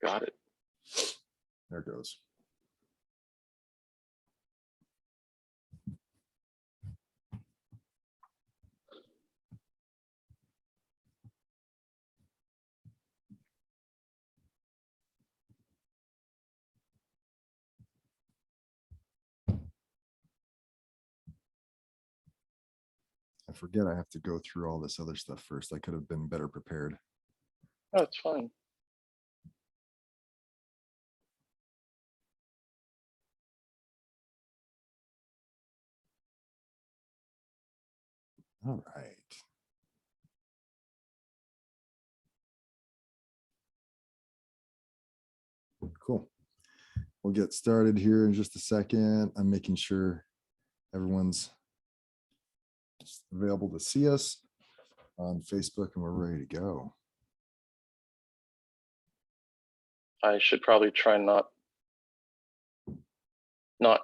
Got it. There it goes. I forget I have to go through all this other stuff first. I could have been better prepared. Oh, it's fine. All right. Cool. We'll get started here in just a second. I'm making sure everyone's available to see us on Facebook and we're ready to go. I should probably try not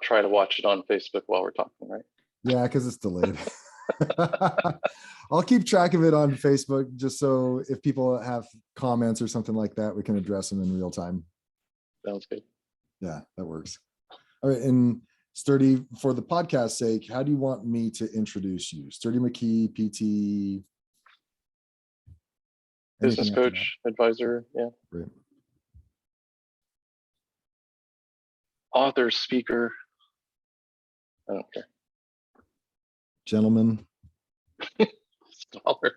try to watch it on Facebook while we're talking, right? Yeah, because it's delayed. I'll keep track of it on Facebook just so if people have comments or something like that, we can address them in real time. Sounds good. Yeah, that works. All right. And Sturdy, for the podcast's sake, how do you want me to introduce you? Sturdy McKee, PT, Business coach, advisor, yeah. Great. Author, speaker. I don't care. Gentleman. Scholar.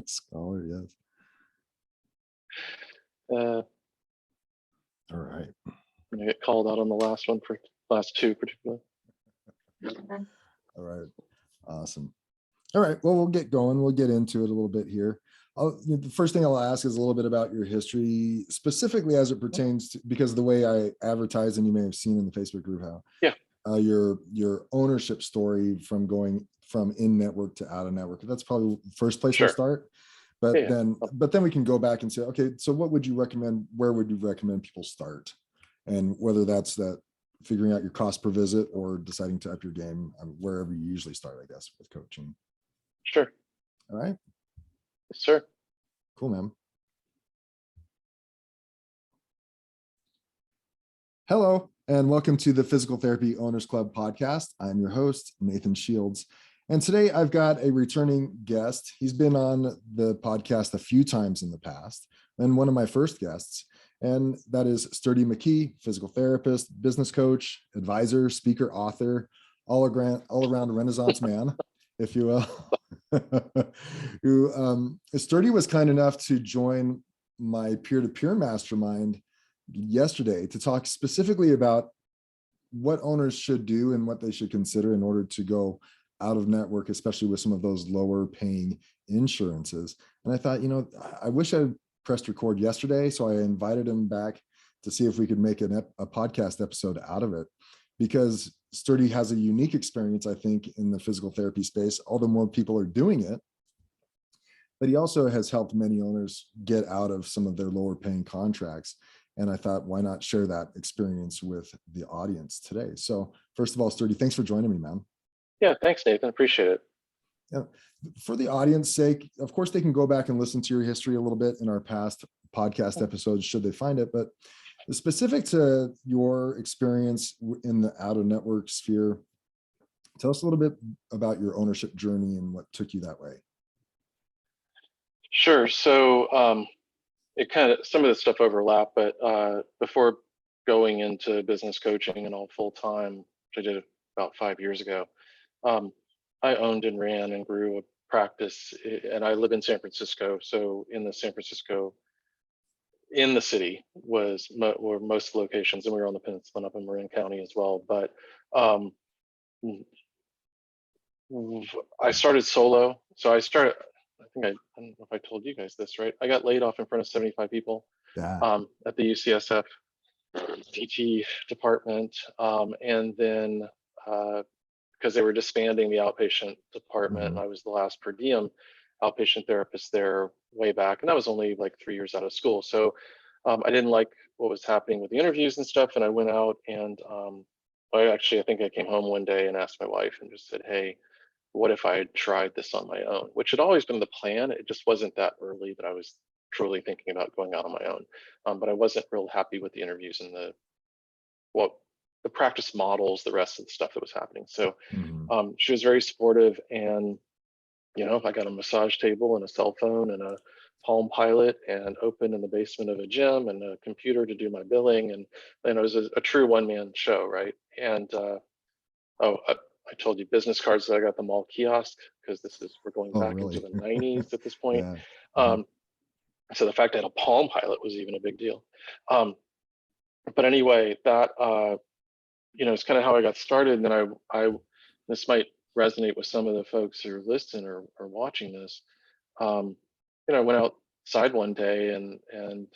Scholar, yes. All right. I'm gonna get called out on the last one for last two particularly. All right. Awesome. All right. Well, we'll get going. We'll get into it a little bit here. The first thing I'll ask is a little bit about your history, specifically as it pertains to, because of the way I advertise, and you may have seen in the Facebook group how your ownership story from going from in network to out of network. That's probably the first place we'll start. But then we can go back and say, okay, so what would you recommend? Where would you recommend people start? And whether that's that figuring out your cost per visit or deciding to up your game, wherever you usually start, I guess, with coaching. Sure. All right. Yes, sir. Cool, man. Hello, and welcome to the Physical Therapy Owners Club podcast. I'm your host, Nathan Shields. And today I've got a returning guest. He's been on the podcast a few times in the past, and one of my first guests, and that is Sturdy McKee, physical therapist, business coach, advisor, speaker, author, all around Renaissance man, if you will. Who Sturdy was kind enough to join my peer-to-peer mastermind yesterday to talk specifically about what owners should do and what they should consider in order to go out of network, especially with some of those lower paying insurances. And I thought, I wish I pressed record yesterday. So I invited him back to see if we could make a podcast episode out of it, because Sturdy has a unique experience, I think, in the physical therapy space, although more people are doing it. But he also has helped many owners get out of some of their lower paying contracts. And I thought, why not share that experience with the audience today? So first of all, Sturdy, thanks for joining me, man. Yeah, thanks, Nathan. Appreciate it. Yeah. For the audience sake, of course, they can go back and listen to your history a little bit in our past podcast episodes, should they find it. But specific to your experience in the out-of-network sphere, tell us a little bit about your ownership journey and what took you that way. Sure. So it kind of, some of the stuff overlap, but before going into business coaching and all full time, which I did about 5 years ago, I owned and ran and grew a practice, and I live in San Francisco. So in the San Francisco, in the city were most locations, and we were on the peninsula up in Marin County as well. But I started solo. So I don't know if I told you guys this, right? I got laid off in front of 75 people at the UCSF PT department. And then because they were disbanding the outpatient department, and I was the last per diem outpatient therapist there way back. And that was only like 3 years out of school. So I didn't like what was happening with the interviews and stuff. And I went out and I think I came home one day and asked my wife and just said, hey, what if I had tried this on my own? Which had always been the plan. It just wasn't that early that I was truly thinking about going out on my own. But I wasn't real happy with the interviews and the practice models, the rest of the stuff that was happening. So she was very supportive, and I got a massage table and a cell phone and a Palm Pilot and open in the basement of a gym and a computer to do my billing. And then it was a true one-man show, right? And I told you business cards that I got at the mall kiosk, because we're going back into the 90s at this point. Yeah. So the fact I had a Palm Pilot was even a big deal. But anyway, that it's kind of how I got started. And then this might resonate with some of the folks who are listening or watching this. I went outside one day, and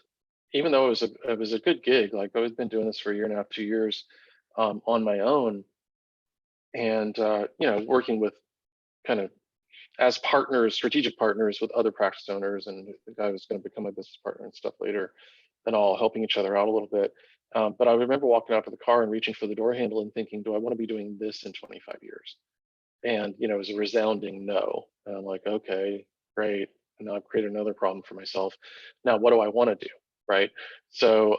even though it was a good gig, like I've been doing this for a year and a half, 2 years, on my own, and working with kind of as partners, strategic partners with other practice owners, and the guy was going to become my business partner and stuff later, and all helping each other out a little bit. But I remember walking out to the car and reaching for the door handle and thinking, do I want to be doing this in 25 years? And it was a resounding no. And I'm like, okay, great. And now I've created another problem for myself. Now, what do I want to do? Right. So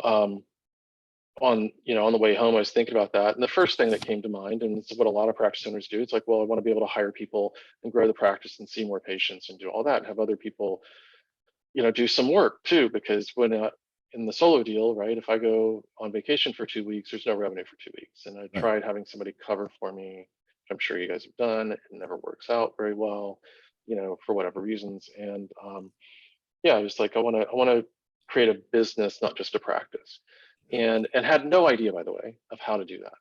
on the way home, I was thinking about that. And the first thing that came to mind, and this is what a lot of practice owners do, it's like, well, I want to be able to hire people and grow the practice and see more patients and do all that, and have other people, do some work too, because when in the solo deal, right, if I go on vacation for 2 weeks, there's no revenue for 2 weeks. And I tried having somebody cover for me, which I'm sure you guys have done. It never works out very well, for whatever reasons. And I was like, I want to create a business, not just a practice. And had no idea, by the way, of how to do that,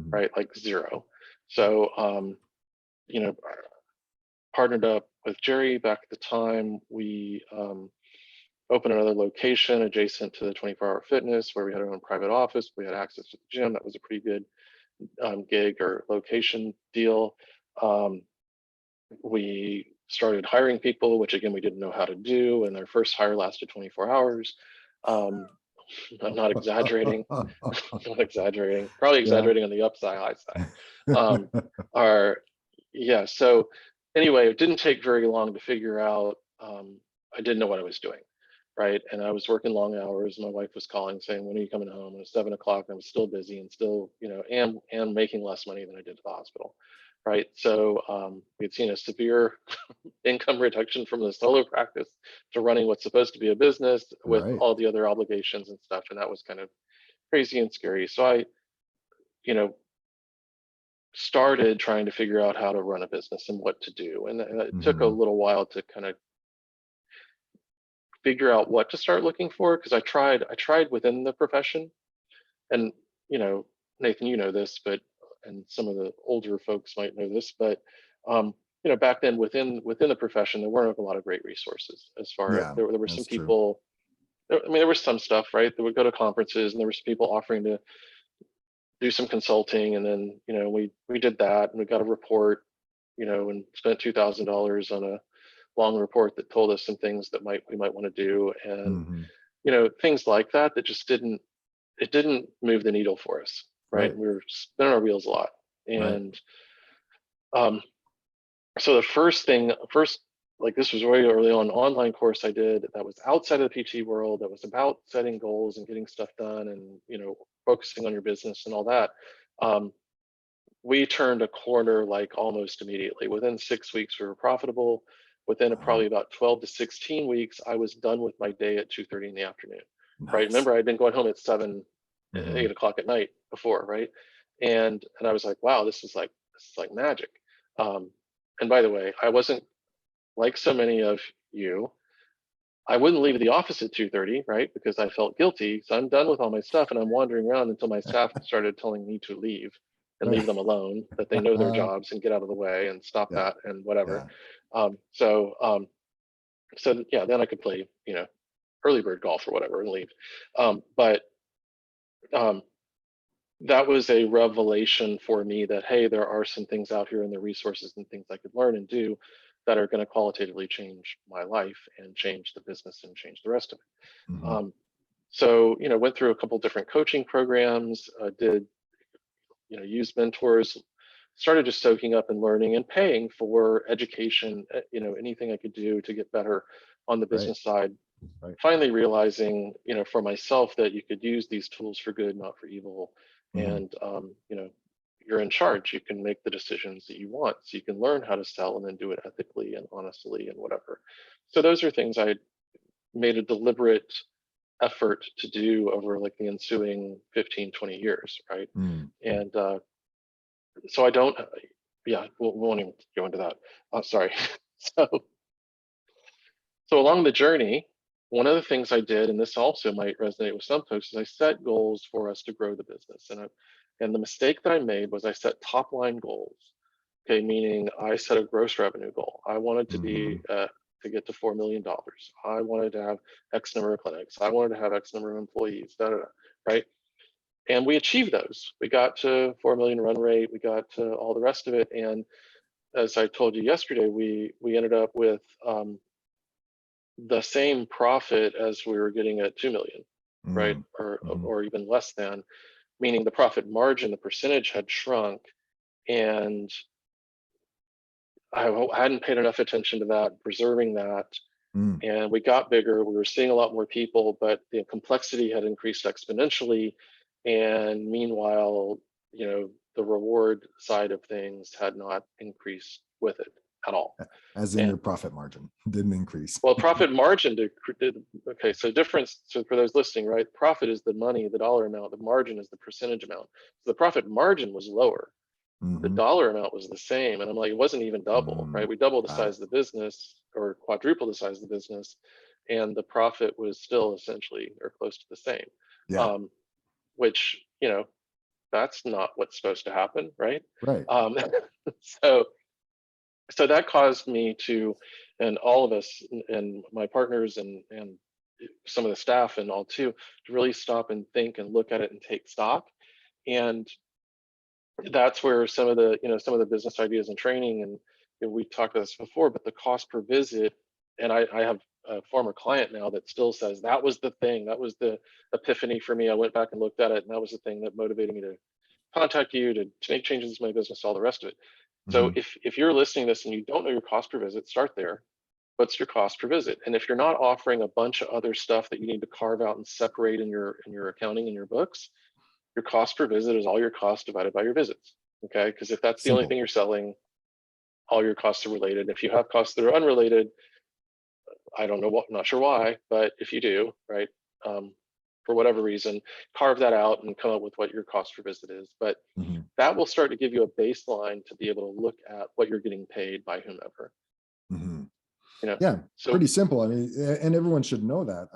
right? Like zero. So partnered up with Jerry back at the time. We opened another location adjacent to the 24-hour fitness, where we had our own private office. We had access to the gym. That was a pretty good gig or location deal. We started hiring people, which again, we didn't know how to do. And their first hire lasted 24 hours. I'm not exaggerating. Not exaggerating. Probably exaggerating on the upside, high side. So anyway, it didn't take very long to figure out. I didn't know what I was doing, right? And I was working long hours. My wife was calling saying, "When are you coming home?" And it was 7 o'clock, and I was still busy and still, and making less money than I did at the hospital, right? So we had seen a severe income reduction from the solo practice to running what's supposed to be a business with all the other obligations and stuff. And that was kind of crazy and scary. So I, started trying to figure out how to run a business and what to do. And it took a little while to kind of figure out what to start looking for, because I tried within the profession. And, Nathan, this, but, and some of the older folks might know this, but back then within the profession, there weren't a lot of great resources as far as there were some people. There was some stuff, right? That would go to conferences, and there were some people offering to do some consulting, and then we did that, and we got a report, and spent $2,000 on a long report that told us some things that we might want to do, and things like that just didn't move the needle for us, right? We were spinning our wheels a lot, and so the first, like, this was very early on, online course I did that was outside of the PT world, that was about setting goals and getting stuff done, and focusing on your business and all that. We turned a corner like almost immediately. Within 6 weeks, we were profitable. Within probably about 12 to 16 weeks, I was done with my day at 2:30 in the afternoon. Right? Remember, I'd been going home at 8 o'clock at night before, right? And I was like, wow, this is like magic. And by the way, I wasn't like so many of you. I wouldn't leave the office at 2:30, right? Because I felt guilty. So I'm done with all my stuff, and I'm wandering around until my staff started telling me to leave and leave them alone, that they know their jobs and get out of the way and stop that and whatever. So then I could play, early bird golf or whatever and leave. But that was a revelation for me that, hey, there are some things out here and the resources and things I could learn and do that are going to qualitatively change my life and change the business and change the rest of it. So, went through a couple different coaching programs, did, use mentors, started just soaking up and learning and paying for education, anything I could do to get better on the business side. finally realizing, for myself that you could use these tools for good, not for evil. And, you're in charge. You can make the decisions that you want. So you can learn how to sell and then do it ethically and honestly and whatever. So those are things I made a deliberate effort to do over like the ensuing 15, 20 years, right? And so I don't, we won't even go into that. Sorry. So along the journey, one of the things I did, and this also might resonate with some folks, is I set goals for us to grow the business. And the mistake that I made was I set top line goals. Okay, meaning I set a gross revenue goal. I wanted to be to get to $4 million. I wanted to have X number of clinics. I wanted to have X number of employees. Right? And we achieved those. We got to 4 million run rate. We got to all the rest of it. And as I told you yesterday, we ended up with the same profit as we were getting at 2 million, right? Or even less than, meaning the profit margin, the percentage had shrunk, and I hadn't paid enough attention to that, preserving that. And we got bigger. We were seeing a lot more people, but the complexity had increased exponentially. And meanwhile, the reward side of things had not increased with it at all. As in your profit margin didn't increase. Well, profit margin did. Okay, so difference. So for those listening, right, profit is the money, the dollar amount. The margin is the percentage amount. So the profit margin was lower. The dollar amount was the same, and I'm like, it wasn't even double, right? We doubled the size of the business, or quadrupled the size of the business, and the profit was still essentially or close to the same. Yeah. Which that's not what's supposed to happen, right? Right. So that caused me to, and all of us and my partners and some of the staff and all too, to really stop and think and look at it and take stock. And that's where some of the business ideas and training, and we talked about this before, but the cost per visit, and I have a former client now that still says that was the thing, that was the epiphany for me. I went back and looked at it, and that was the thing that motivated me to contact you, to make changes in my business, all the rest of it. So if you're listening to this and you don't know your cost per visit, start there. What's your cost per visit? And if you're not offering a bunch of other stuff that you need to carve out and separate in your accounting and your books, your cost per visit is all your costs divided by your visits. Okay, because if that's the only thing you're selling, all your costs are related. If you have costs that are unrelated, I don't know what, not sure why, but if you do, right, for whatever reason, carve that out and come up with what your cost per visit is. But that will start to give you a baseline to be able to look at what you're getting paid by whomever. Yeah, so pretty simple. I mean, and everyone should know that.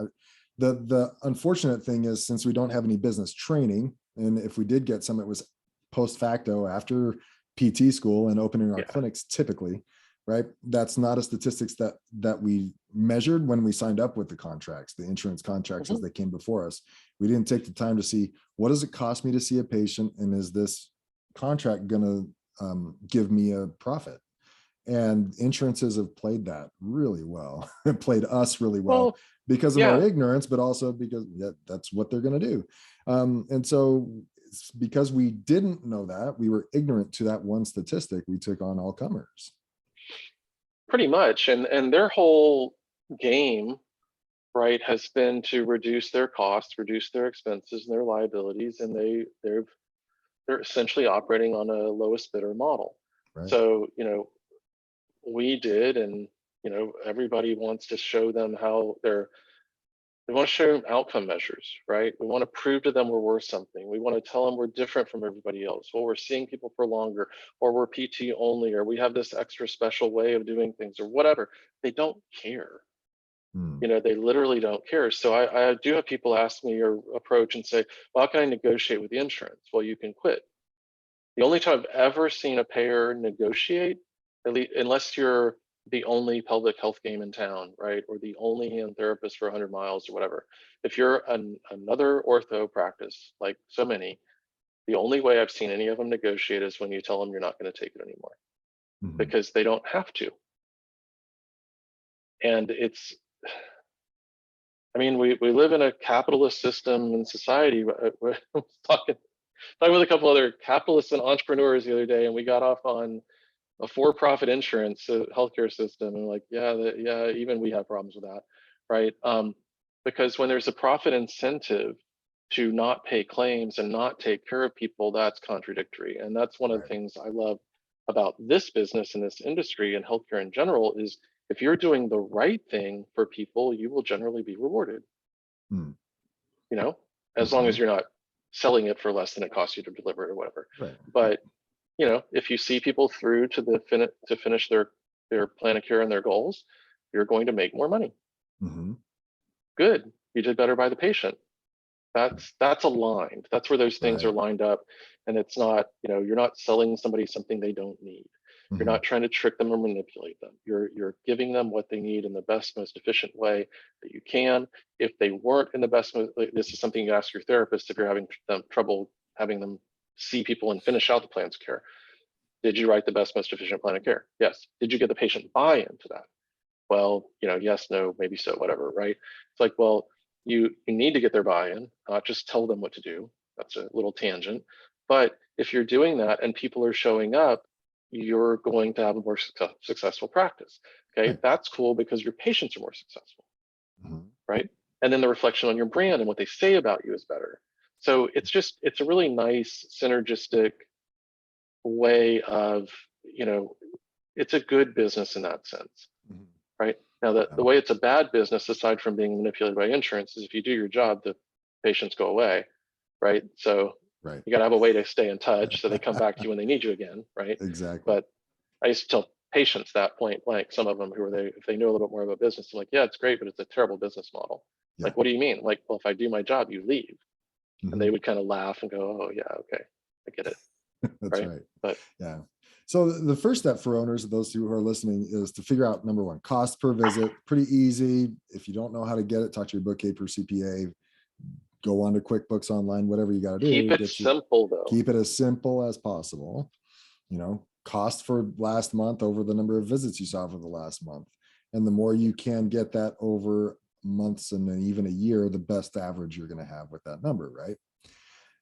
The unfortunate thing is, since we don't have any business training, and if we did get some, it was post facto after PT school and opening our clinics typically, right? That's not a statistics that we measured when we signed up with the contracts, the insurance contracts as they came before us. We didn't take the time to see, what does it cost me to see a patient? And is this contract going to give me a profit? And insurances have played that really well, played us really well because of our ignorance, but also because that's what they're going to do. And so because we didn't know that, we were ignorant to that one statistic, we took on all comers. Pretty much. And their whole game, right, has been to reduce their costs, reduce their expenses and their liabilities. And they're essentially operating on a lowest bidder model. Right. So, we did, and everybody wants to show them how they want to show them outcome measures, right? We want to prove to them we're worth something. We want to tell them we're different from everybody else. Well, we're seeing people for longer, or we're PT only, or we have this extra special way of doing things, or whatever. They don't care. They literally don't care. So I do have people ask me or approach and say, well, how can I negotiate with the insurance? Well, you can quit. The only time I've ever seen a payer negotiate, at least, unless you're the only pelvic health game in town, right? Or the only hand therapist for 100 miles or whatever. If you're another ortho practice, like so many, the only way I've seen any of them negotiate is when you tell them you're not going to take it anymore, because they don't have to. And we live in a capitalist system and society. We're talking with a couple other capitalists and entrepreneurs the other day, and we got off on a for-profit insurance healthcare system, and like, even we have problems with that, right? because when there's a profit incentive to not pay claims and not take care of people, that's contradictory. And that's one of the things I love about this business and this industry and healthcare in general is if you're doing the right thing for people, you will generally be rewarded. Hmm. You know, as long as you're not selling it for less than it costs you to deliver it or whatever. Right. But you know, if you see people through to the finish their plan of care and their goals, you're going to make more money. Mm-hmm. Good, you did better by the patient. That's aligned. That's where those things are lined up, and it's not, you know, you're not selling somebody something they don't need. You're not trying to trick them or manipulate them. You're giving them what they need in the best, most efficient way that you can. If they weren't in the best, this is something you ask your therapist if you're having trouble having them see people and finish out the plans of care. Did you write the best, most efficient plan of care? Yes. Did you get the patient buy-in to that? Well, you know, yes, no, maybe so, whatever, right? It's like, well, you need to get their buy-in, not just tell them what to do. That's a little tangent. But if you're doing that and people are showing up, you're going to have a more successful practice. Okay, that's cool because your patients are more successful, right? And then the reflection on your brand and what they say about you is better. So it's a really nice synergistic way of, you know, it's a good business in that sense, right? Now, the way it's a bad business, aside from being manipulated by insurance, is if you do your job, the patients go away, right? So you got to have a way to stay in touch so they come back to you when they need you again, right? Exactly. But I used to tell patients that point blank, some of them who are they, if they knew a little bit more about business, I'm like, yeah, it's great, but it's a terrible business model. Like, what do you mean? Like, well, if I do my job, you leave. And they would kind of laugh and go, oh yeah, okay, I get it. That's right. But yeah. So the first step for owners, those who are listening, is to figure out, number one, cost per visit. Pretty easy. If you don't know how to get it, talk to your bookkeeper, CPA, go on to QuickBooks Online, whatever you got to do. Keep it simple though. Keep it as simple as possible. You know, cost for last month over the number of visits you saw for the last month. And the more you can get that over months and then even a year, the best average you're going to have with that number, right?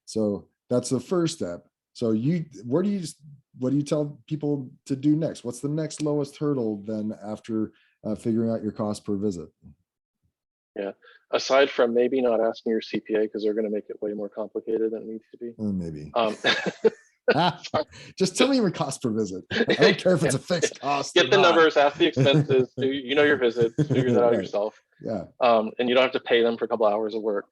So that's the first step. So what do you tell people to do next? What's the next lowest hurdle then after figuring out your cost per visit? Yeah, aside from maybe not asking your CPA because they're going to make it way more complicated than it needs to be. Maybe. Just tell me your cost per visit. I don't care if it's a fixed cost. Get the numbers, ask the expenses. You know your visits, figure that out yourself. Yeah. And you don't have to pay them for a couple hours of work.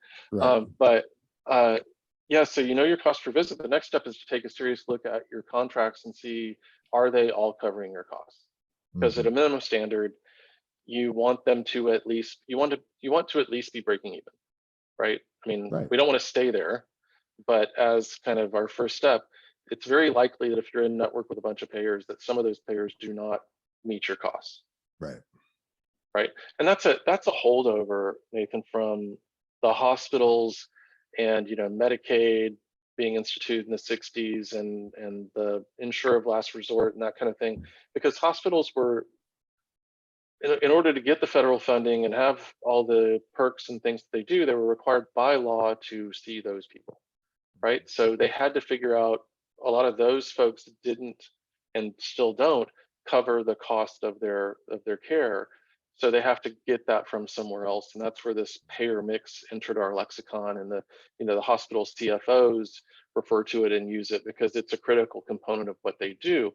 Yeah, so you know your cost per visit. The next step is to take a serious look at your contracts and see, are they all covering your costs? Because at a minimum standard, you want them to at least, you want to at least be breaking even, right? I mean, we don't want to stay there, but as kind of our first step, it's very likely that if you're in network with a bunch of payers, that some of those payers do not meet your costs. Right. And that's a holdover, Nathan, from the hospitals and, you know, Medicaid being instituted in the 60s and the insurer of last resort and that kind of thing, because hospitals were, in order to get the federal funding and have all the perks and things that they do, they were required by law to see those people, right? So they had to figure out, a lot of those folks didn't and still don't cover the cost of their care. So they have to get that from somewhere else. And that's where this payer mix entered our lexicon, and the hospital CFOs refer to it and use it because it's a critical component of what they do.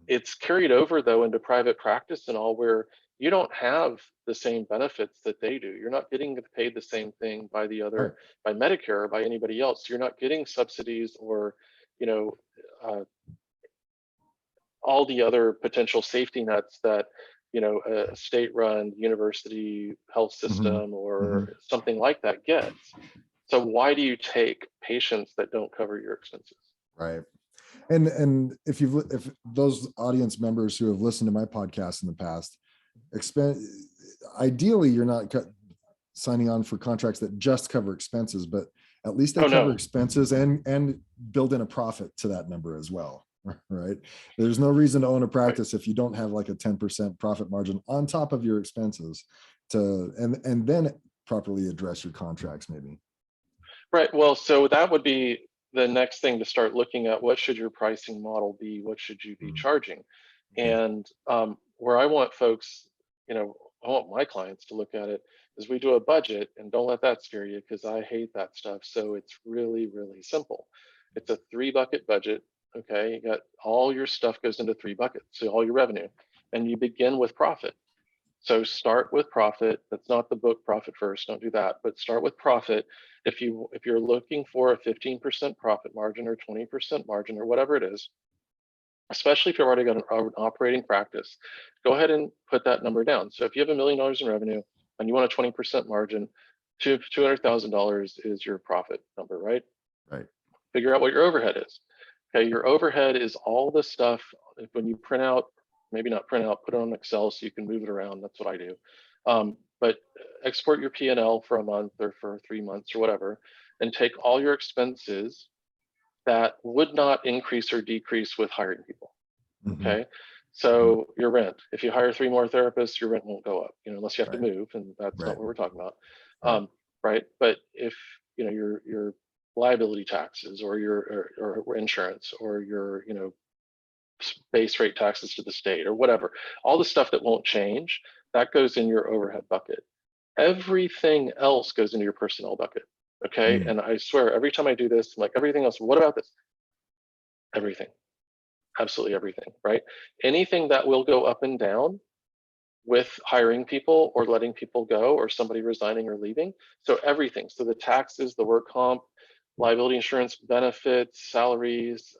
It's carried over though into private practice and all, where you don't have the same benefits that they do. You're not getting paid the same thing by by Medicare or by anybody else. You're not getting subsidies or, you know, all the other potential safety nets that, you know, a state-run university health system or something like that gets. So why do you take patients that don't cover your expenses? Right. And if those audience members who have listened to my podcast in the past, ideally you're not signing on for contracts that just cover expenses, but at least they cover expenses and build in a profit to that number as well. Right. There's no reason to own a practice if you don't have like a 10% profit margin on top of your expenses and then properly address your contracts maybe. Right. Well, so that would be the next thing to start looking at. What should your pricing model be? What should you be charging? And where I want folks, you know, I want my clients to look at it is we do a budget, and don't let that scare you because I hate that stuff. So it's really, really simple. It's a 3-bucket budget. Okay. You got all your stuff goes into 3 buckets. So all your revenue, and you begin with profit. So start with profit. That's not the book profit first. Don't do that, but start with profit. If you're looking for a 15% profit margin or 20% margin or whatever it is, especially if you've already got an operating practice, go ahead and put that number down. So if you have $1 million in revenue and you want a 20% margin, $200,000 is your profit number, right? Right. Figure out what your overhead is. Okay, your overhead is all the stuff. When you print out, maybe not print out, put it on Excel so you can move it around. That's what I do. But export your P&L for a month or for 3 months or whatever, and take all your expenses that would not increase or decrease with hiring people. Okay. So your rent, if you hire 3 more therapists, your rent won't go up, unless you have to move, and that's not what we're talking about. Right. But if your liability taxes or your or insurance or your base rate taxes to the state or whatever, all the stuff that won't change, that goes in your overhead bucket. Everything else goes into your personnel bucket. Okay. And I swear, every time I do this, I'm like, everything else, what about this? Everything, absolutely everything, right? Anything that will go up and down with hiring people or letting people go or somebody resigning or leaving. So everything. So the taxes, the work comp, liability insurance, benefits, salaries,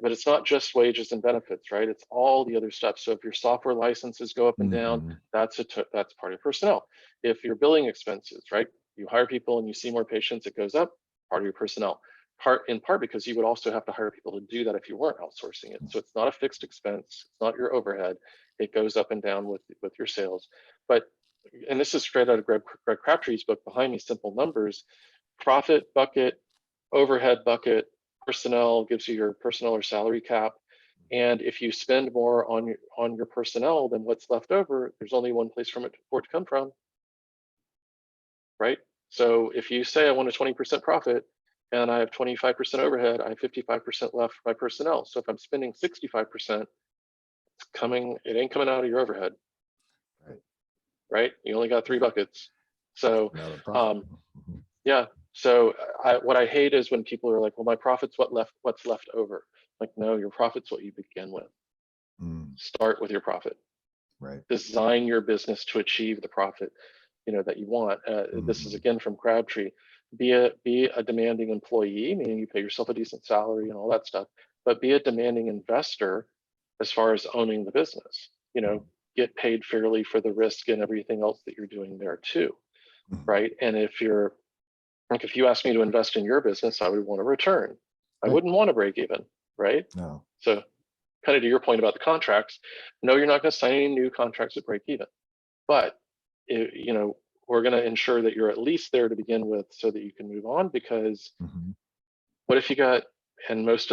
but it's not just wages and benefits, right? It's all the other stuff. So if your software licenses go up and down, that's part of personnel. If your billing expenses, right? You hire people and you see more patients, it goes up, part of your personnel. In part because you would also have to hire people to do that if you weren't outsourcing it. So it's not a fixed expense, it's not your overhead. It goes up and down with your sales. But, and this is straight out of Greg Crabtree's book behind me, Simple Numbers. Profit bucket, overhead bucket, personnel gives you your personnel or salary cap. And if you spend more on your personnel than what's left over, there's only one place for it to come from, right? So if you say I want a 20% profit and I have 25% overhead, I have 55% left for my personnel. So if I'm spending 65%, it ain't coming out of your overhead, right? You only got 3 buckets. So yeah. So what I hate is when people are like, well, my profit's what's left over. Like, no, your profit's what you begin with. Start with your profit. Right. Design your business to achieve the profit, that you want. This is again from Crabtree. Be a demanding employee, meaning you pay yourself a decent salary and all that stuff, but be a demanding investor as far as owning the business. Get paid fairly for the risk and everything else that you're doing there too, right? And if you ask me to invest in your business, I would want a return. I wouldn't want to break even, right? No. So kind of to your point about the contracts, no, you're not going to sign any new contracts at break even, but we're going to ensure that you're at least there to begin with so that you can move on, because what if you got, and most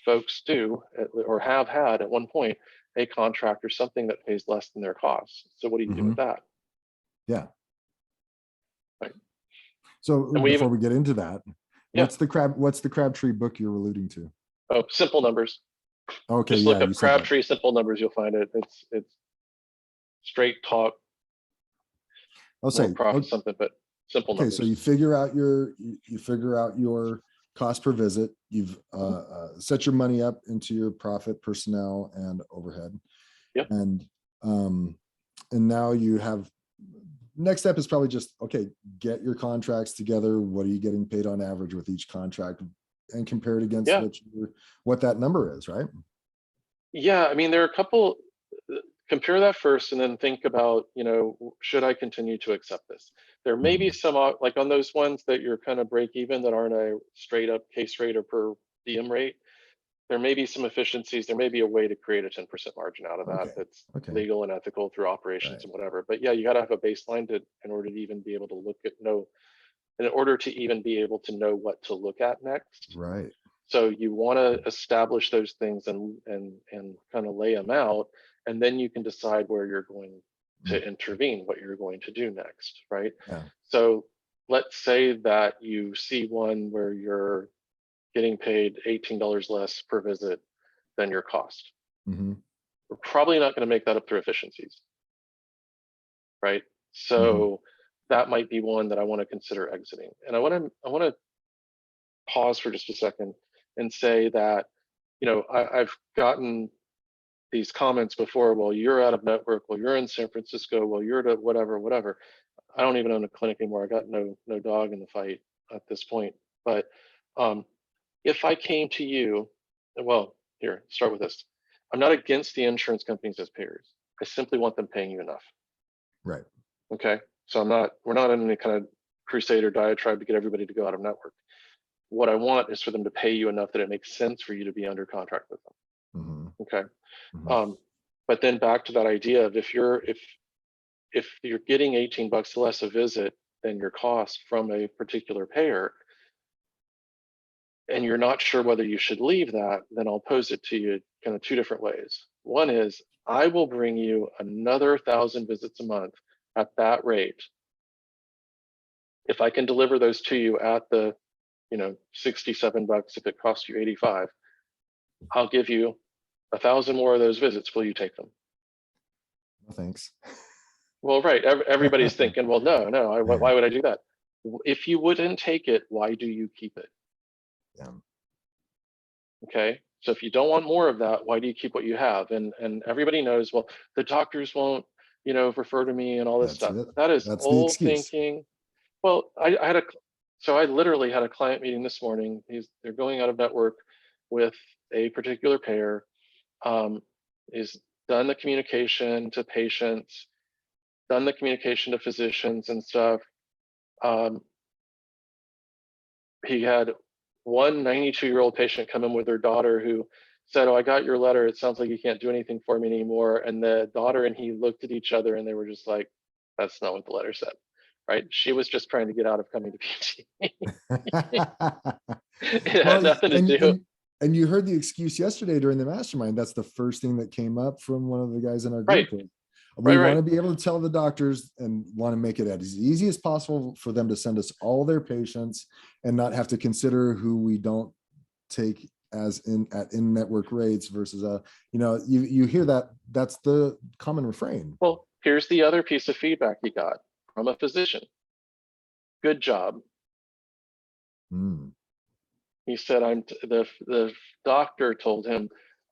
folks do or have had at one point a contract or something that pays less than their costs. So what do you do with that? Yeah. Right. So before we get into that, what's the Crabtree book you're alluding to? Oh, Simple Numbers. Okay. Just look up Crabtree Simple Numbers. You'll find it. It's straight talk. I'll say something, but simple numbers. Okay, so you figure out your cost per visit. You've set your money up into your profit, personnel, and overhead. Yep. And now you have, next step is probably just, okay, get your contracts together. What are you getting paid on average with each contract, and compare it against what that number is, right? Yeah, I mean, there are a couple. Compare that first and then think about, should I continue to accept this? There may be some, like on those ones that you're kind of break even that aren't a straight up case rate or per diem rate, there may be some efficiencies. There may be a way to create a 10% margin out of that that's legal and ethical through operations and whatever. But yeah, you got to have a baseline in order to even be able to in order to even be able to know what to look at next. Right. So you want to establish those things and kind of lay them out. And then you can decide where you're going to intervene, what you're going to do next, right? Yeah. So let's say that you see one where you're getting paid $18 less per visit than your cost. We're probably not going to make that up through efficiencies. right? So that might be one that I want to consider exiting. And I want to pause for just a second and say that, I've gotten these comments before. Well, you're out of network. Well, you're in San Francisco. Well, you're to whatever. I don't even own a clinic anymore. I got no dog in the fight at this point. But if I came to you, well, here, start with this. I'm not against the insurance companies as payers. I simply want them paying you enough. Right. Okay. So we're not in any kind of crusade or diatribe to get everybody to go out of network. What I want is for them to pay you enough that it makes sense for you to be under contract with them. Okay. But then back to that idea of if you're getting $18 less a visit than your cost from a particular payer, and you're not sure whether you should leave that, then I'll pose it to you kind of two different ways. One is I will bring you another 1,000 visits a month at that rate. If I can deliver those to you at the, $67, if it costs you 85, I'll give you 1,000 more of those visits. Will you take them? No, thanks. Well, right. Everybody's thinking, well, no, why would I do that? If you wouldn't take it, why do you keep it? Yeah. Okay. So if you don't want more of that, why do you keep what you have? And everybody knows, well, the doctors won't, refer to me and all this stuff. That is old thinking. Well, I literally had a client meeting this morning. They're going out of network with a particular payer. Is done the communication to patients, done the communication to physicians and stuff. He had one 92-year-old patient come in with her daughter who said, "Oh, I got your letter. It sounds like you can't do anything for me anymore." And the daughter and he looked at each other and they were just like, "That's not what the letter said." Right? She was just trying to get out of coming to PT. It had nothing to do. And you heard the excuse yesterday during the mastermind. That's the first thing that came up from one of the guys in our group. Right. We want to be able to tell the doctors and want to make it as easy as possible for them to send us all their patients and not have to consider who we don't take as in-network rates versus you hear that. That's the common refrain. Well, here's the other piece of feedback he got from a physician. Good job. He said, the doctor told him,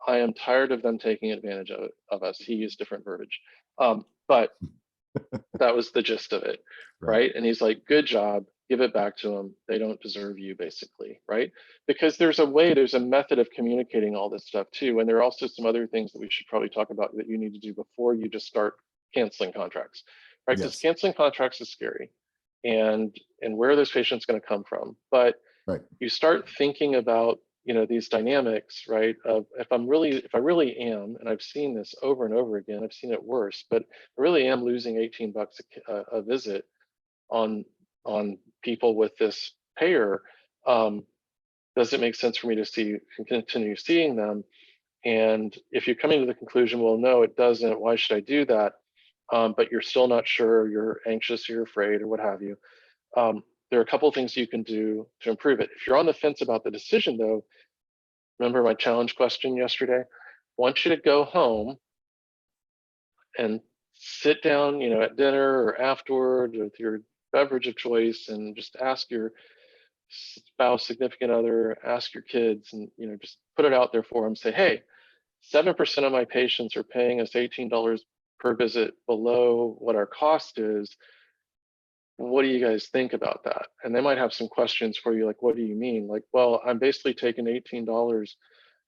"I am tired of them taking advantage of us." He used different verbiage. But that was the gist of it, right? And he's like, "Good job, give it back to them. They don't deserve you," basically, right? Because there's a method of communicating all this stuff too. And there are also some other things that we should probably talk about that you need to do before you just start canceling contracts, right? Because canceling contracts is scary. And where are those patients going to come from? But you start thinking about these dynamics, right? Of if I really am, and I've seen this over and over again, I've seen it worse, but I really am losing $18 a visit on people with this payer. Does it make sense for me to continue seeing them? And if you're coming to the conclusion, well, no, it doesn't, why should I do that? But you're still not sure, you're anxious, you're afraid, or what have you. There are a couple of things you can do to improve it. If you're on the fence about the decision, though, remember my challenge question yesterday? I want you to go home and sit down, at dinner or afterward with your beverage of choice and just ask your spouse, significant other, ask your kids, and just put it out there for them. Say, hey, 7% of my patients are paying us $18 per visit below what our cost is. What do you guys think about that? And they might have some questions for you, like, what do you mean? Like, well, I'm basically taking $18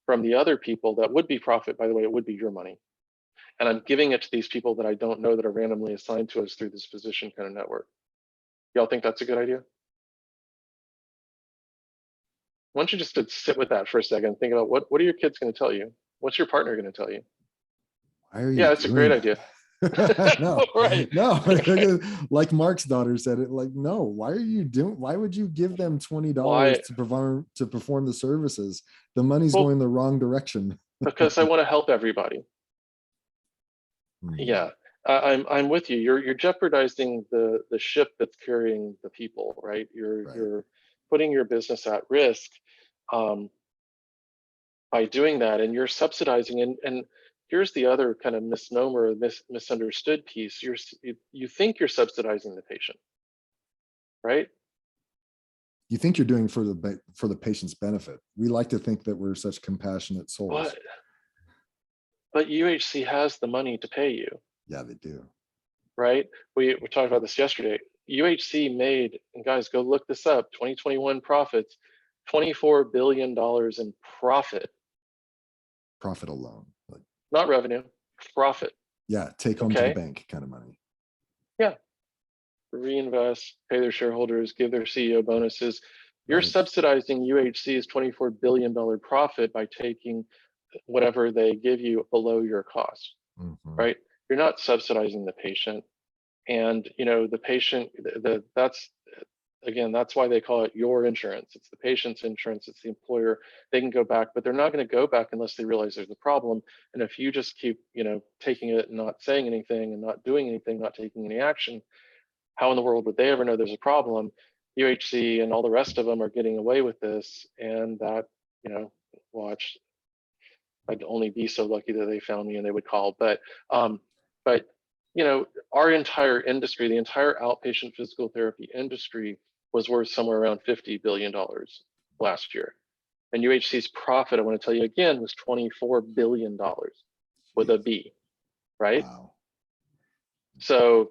from the other people that would be profit, by the way, it would be your money. And I'm giving it to these people that I don't know that are randomly assigned to us through this physician kind of network. Y'all think that's a good idea? Why don't you just sit with that for a second and think about what are your kids going to tell you? What's your partner going to tell you? Yeah, it's a great idea. No, right. No, like Mark's daughter said it, like, no, why would you give them $20 to perform the services? The money's going the wrong direction. Because I want to help everybody. Yeah, I'm with you. You're jeopardizing the ship that's carrying the people, right? You're putting your business at risk by doing that, and you're subsidizing. And here's the other kind of misnomer, misunderstood piece. You think you're subsidizing the patient, right? You think you're doing for the patient's benefit. We like to think that we're such compassionate souls. But UHC has the money to pay you. Yeah, they do. Right? We talked about this yesterday. UHC made, and guys, go look this up, 2021 profits, $24 billion in profit. Profit alone. Like, not revenue, profit. Yeah, take home to the bank kind of money. Yeah. Reinvest, pay their shareholders, give their CEO bonuses. You're subsidizing UHC's $24 billion profit by taking whatever they give you below your cost, right? You're not subsidizing the patient. And the patient, that's why they call it your insurance. It's the patient's insurance, it's the employer. They can go back, but they're not going to go back unless they realize there's a problem. And if you just keep taking it and not saying anything and not doing anything, not taking any action, how in the world would they ever know there's a problem? UHC and all the rest of them are getting away with this, and that, watch, I'd only be so lucky that they found me and they would call. But our entire industry, the entire outpatient physical therapy industry, was worth somewhere around $50 billion last year. And UHC's profit, I want to tell you again, was $24 billion with a B, right? Wow. So,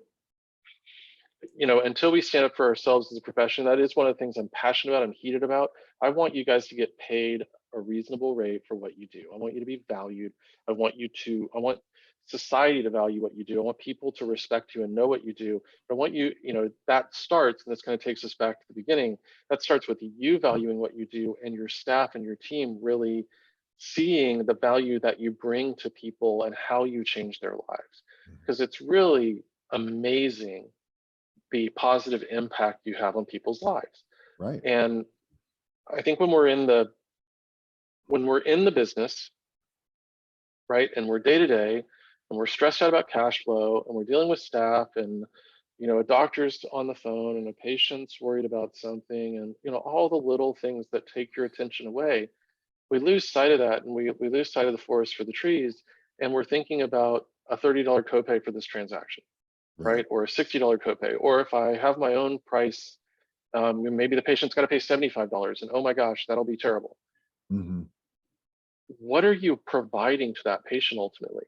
until we stand up for ourselves as a profession, that is one of the things I'm passionate about, I'm heated about. I want you guys to get paid a reasonable rate for what you do. I want you to be valued. I want society to value what you do. I want people to respect you and know what you do. But I want you, that starts, and this kind of takes us back to the beginning, that starts with you valuing what you do and your staff and your team really seeing the value that you bring to people and how you change their lives. Because it's really amazing the positive impact you have on people's lives. Right. And I think when we're in the business, right, and we're day to day, and we're stressed out about cash flow, and we're dealing with staff, and a doctor's on the phone, and a patient's worried about something, and all the little things that take your attention away, we lose sight of that, and we lose sight of the forest for the trees, and we're thinking about a $30 copay for this transaction, right? Or a $60 copay, or if I have my own price, maybe the patient's got to pay $75, and oh my gosh, that'll be terrible. What are you providing to that patient ultimately?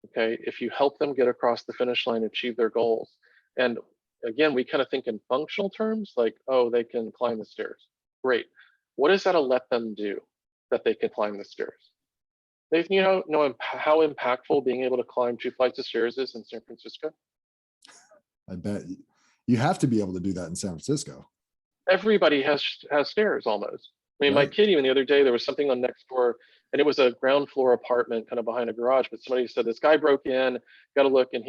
Okay, if you help them get across the finish line, achieve their goals. And again, we kind of think in functional terms, like, oh, they can climb the stairs. Great. What does that let them do that they can climb the stairs? They know how impactful being able to climb 2 flights of stairs is in San Francisco? I bet you have to be able to do that in San Francisco. Everybody has stairs almost. I mean, my kid, even the other day, there was something on next door, and it was a ground floor apartment kind of behind a garage, but somebody said, this guy broke in, got to look, and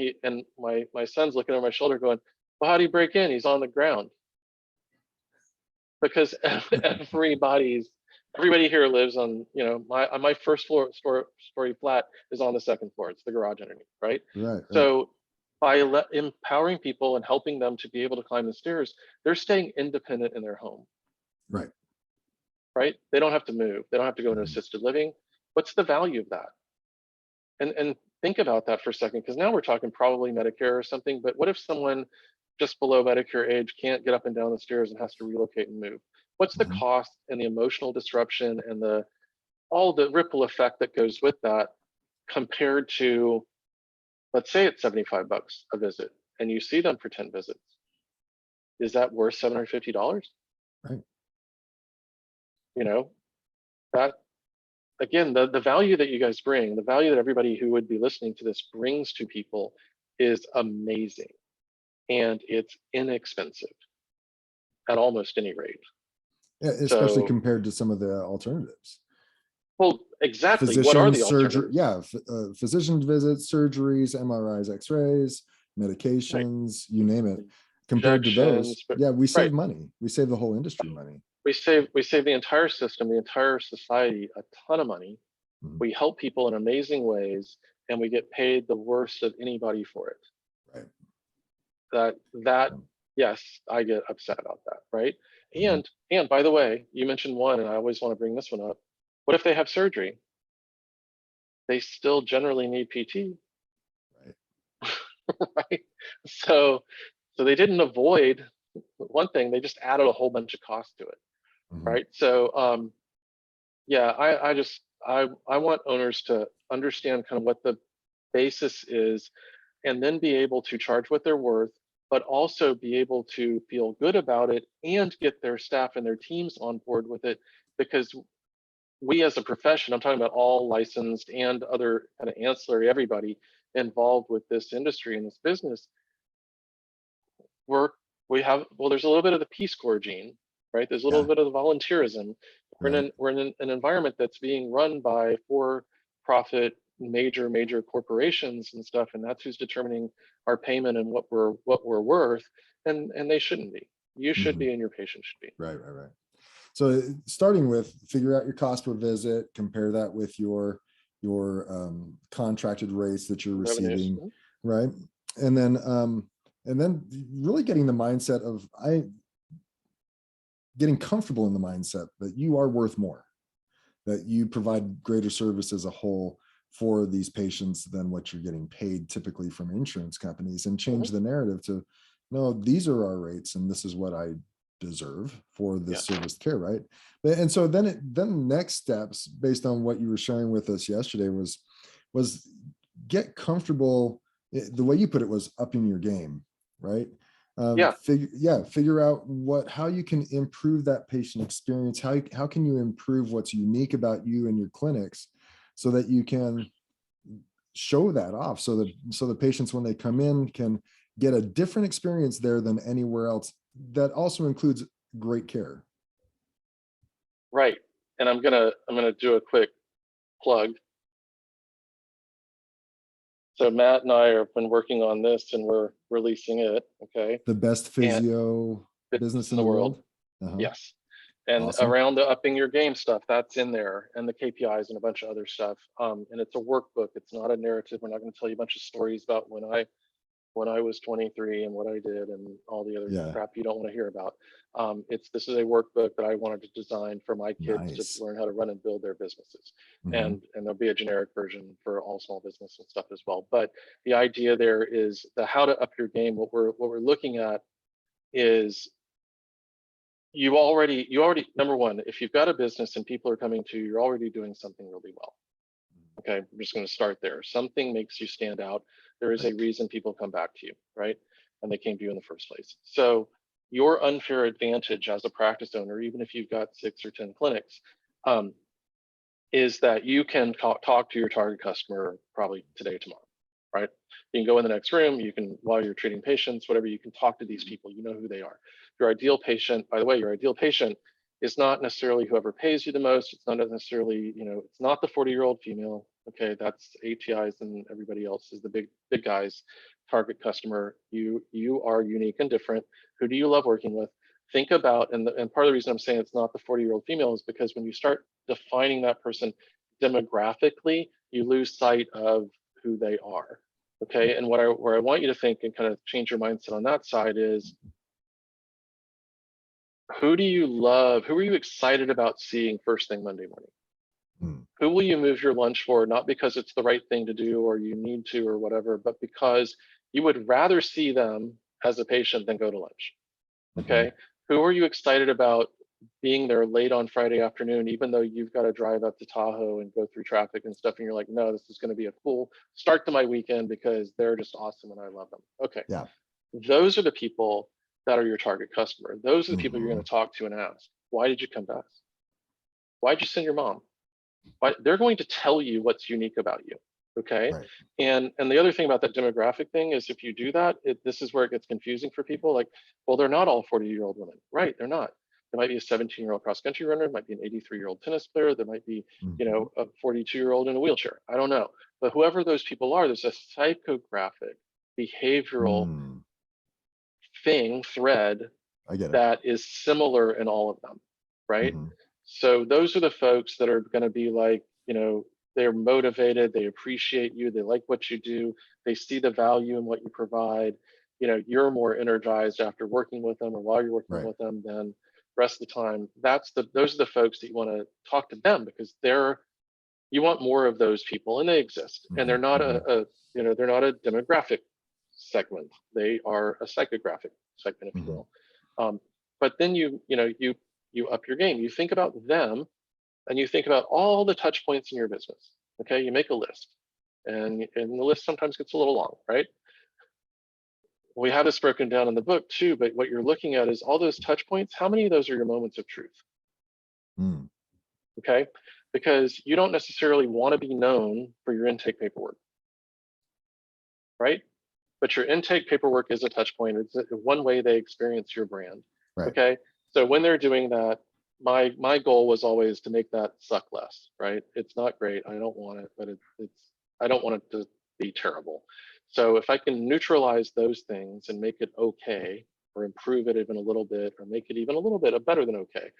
my son's looking over my shoulder going, well, how do you break in? He's on the ground. Because everybody here lives on, my first story flat is on the second floor. It's the garage underneath, right? So by empowering people and helping them to be able to climb the stairs, they're staying independent in their home. Right? They don't have to move. They don't have to go into assisted living. What's the value of that? And think about that for a second, because now we're talking probably Medicare or something, but what if someone just below Medicare age can't get up and down the stairs and has to relocate and move? What's the cost and the emotional disruption and all the ripple effect that goes with that compared to, let's say it's $75 a visit and you see them for 10 visits? Is that worth $750? Right. That, again, the value that you guys bring, the value that everybody who would be listening to this brings to people is amazing. And it's inexpensive at almost any rate. Yeah, especially compared to some of the alternatives. Well, exactly. What are the alternatives? Yeah, physician visits, surgeries, MRIs, X-rays, medications, you name it. Compared to those, we save money. We save the whole industry money. We save the entire system, the entire society a ton of money. We help people in amazing ways, and we get paid the worst of anybody for it. That yes, I get upset about that, right? And by the way, you mentioned one, and I always want to bring this one up. What if they have surgery? they still generally need PT, Right. right? So they didn't avoid one thing, they just added a whole bunch of cost to it, Mhm. right? So yeah, I want owners to understand kind of what the basis is, and then be able to charge what they're worth, but also be able to feel good about it and get their staff and their teams on board with it. Because we as a profession, I'm talking about all licensed and other kind of ancillary, everybody involved with this industry and this business, we're we have, well, there's a little bit of the Peace Corps gene, right? There's a little Yeah. bit of the volunteerism. Right. We're in an environment that's being run by for-profit major corporations and stuff, and that's who's determining our payment and what we're worth. And they shouldn't be. You should Mhm. be, and your patient should be. Right. So starting with figure out your cost per visit, compare that with your contracted rates that you're Revenues. receiving, right? And then really getting the mindset of getting comfortable in the mindset that you are worth more, that you provide greater service as a whole for these patients than what you're getting paid typically from insurance companies, and change Mhm. the narrative to, no, these are our rates and this is what I deserve for the Yeah. service care, right? And so then next steps based on what you were sharing with us yesterday was get comfortable. The way you put it was upping your game, right? Yeah. Figure out how you can improve that patient experience. How can you improve what's unique about you and your clinics so that you can show that off, so the patients when they come in can get a different experience there than anywhere else. That also includes great care. Right. And I'm gonna do a quick plug. So Matt and I have been working on this, and we're releasing it. Okay. The best And physio business business in in the the world. world. Uh-huh. Yes. And Awesome. around the upping your game stuff, that's in there, and the KPIs and a bunch of other stuff. And it's a workbook. It's not a narrative. We're not going to tell you a bunch of stories about when I was 23 and what I did and all the other Yeah. crap you don't want to hear about. This is a workbook that I wanted to design for my kids to Nice. learn how to run and build their businesses. Mm-hmm. And there'll be a generic version for all small business and stuff as well. But the idea there is the how to up your game. What we're looking at is you already number one, if you've got a business and people are coming to you, you're already doing something really well. Okay, I'm just going to start there. Something makes you stand out. There is a Right. reason people come back to you, right? And they came to you in the first place. So your unfair advantage as a practice owner, even if you've got 6 or 10 clinics, is that you can talk to your target customer probably today, tomorrow, right? You can go in the next room, you can, while you're treating patients, whatever, you can talk to these people, you know who they are. Your ideal patient, by the way, your ideal patient is not necessarily whoever pays you the most. It's not necessarily, it's not the 40-year-old female. Okay, that's ATIs and everybody else is the big guys target customer. You are unique and different. Who do you love working with? Think about, and part of the reason I'm saying it's not the 40-year-old female is because when you start defining that person demographically, you lose sight of who they are. Okay, and where I want you to think and kind of change your mindset on that side is, who do you love? Who are you excited about seeing first thing Monday morning? Mm. Who will you move your lunch for? Not because it's the right thing to do or you need to or whatever, but because you would rather see them as a patient than go to lunch. Mm-hmm. Okay. Who are you excited about being there late on Friday afternoon, even though you've got to drive up to Tahoe and go through traffic and stuff? And you're like, no, this is going to be a cool start to my weekend because they're just awesome and I love them. Okay. Yeah. Those are the people that are your target customer. Those are the people you're Mm-hmm. going to talk to and ask, why did you come to us? Why'd you send your mom? Why? They're going to tell you what's unique about you. Okay. Right. And the other thing about that demographic thing is, if you do that, this is where it gets confusing for people. Like, well, they're not all 40-year-old women, right? They're not. There might be a 17-year-old cross country runner, there might be an 83-year-old tennis player, there might be, Mm-hmm. a 42-year-old in a wheelchair. I don't know. But whoever those people are, there's a psychographic, behavioral Mm. thread I get it. that is similar in all of them, right? Mm-hmm. So those are the folks that are going to be like, they're motivated, they appreciate you, they like what you do, they see the value in what you provide. You're more energized after working with them or while you're working Right. with them than the rest of the time. Those are the folks that you want to talk to them, because they're You want more of those people, and they exist, and they're not they're not a demographic segment. They are a psychographic segment, if you will. But then you up your game. You think about them, and you think about all the touch points in your business. Okay, you make a list, and the list sometimes gets a little long, right? We have this broken down in the book too, but what you're looking at is all those touch points. How many of those are your moments of truth? Okay, because you don't necessarily want to be known for your intake paperwork, right? But your intake paperwork is a touch point. It's one way they experience your brand. Right. Okay, so when they're doing that, my goal was always to make that suck less, right? It's not great. I don't want it, but I don't want it to be terrible. So if I can neutralize those things and make it okay, or improve it even a little bit, or make it even a little bit better than okay,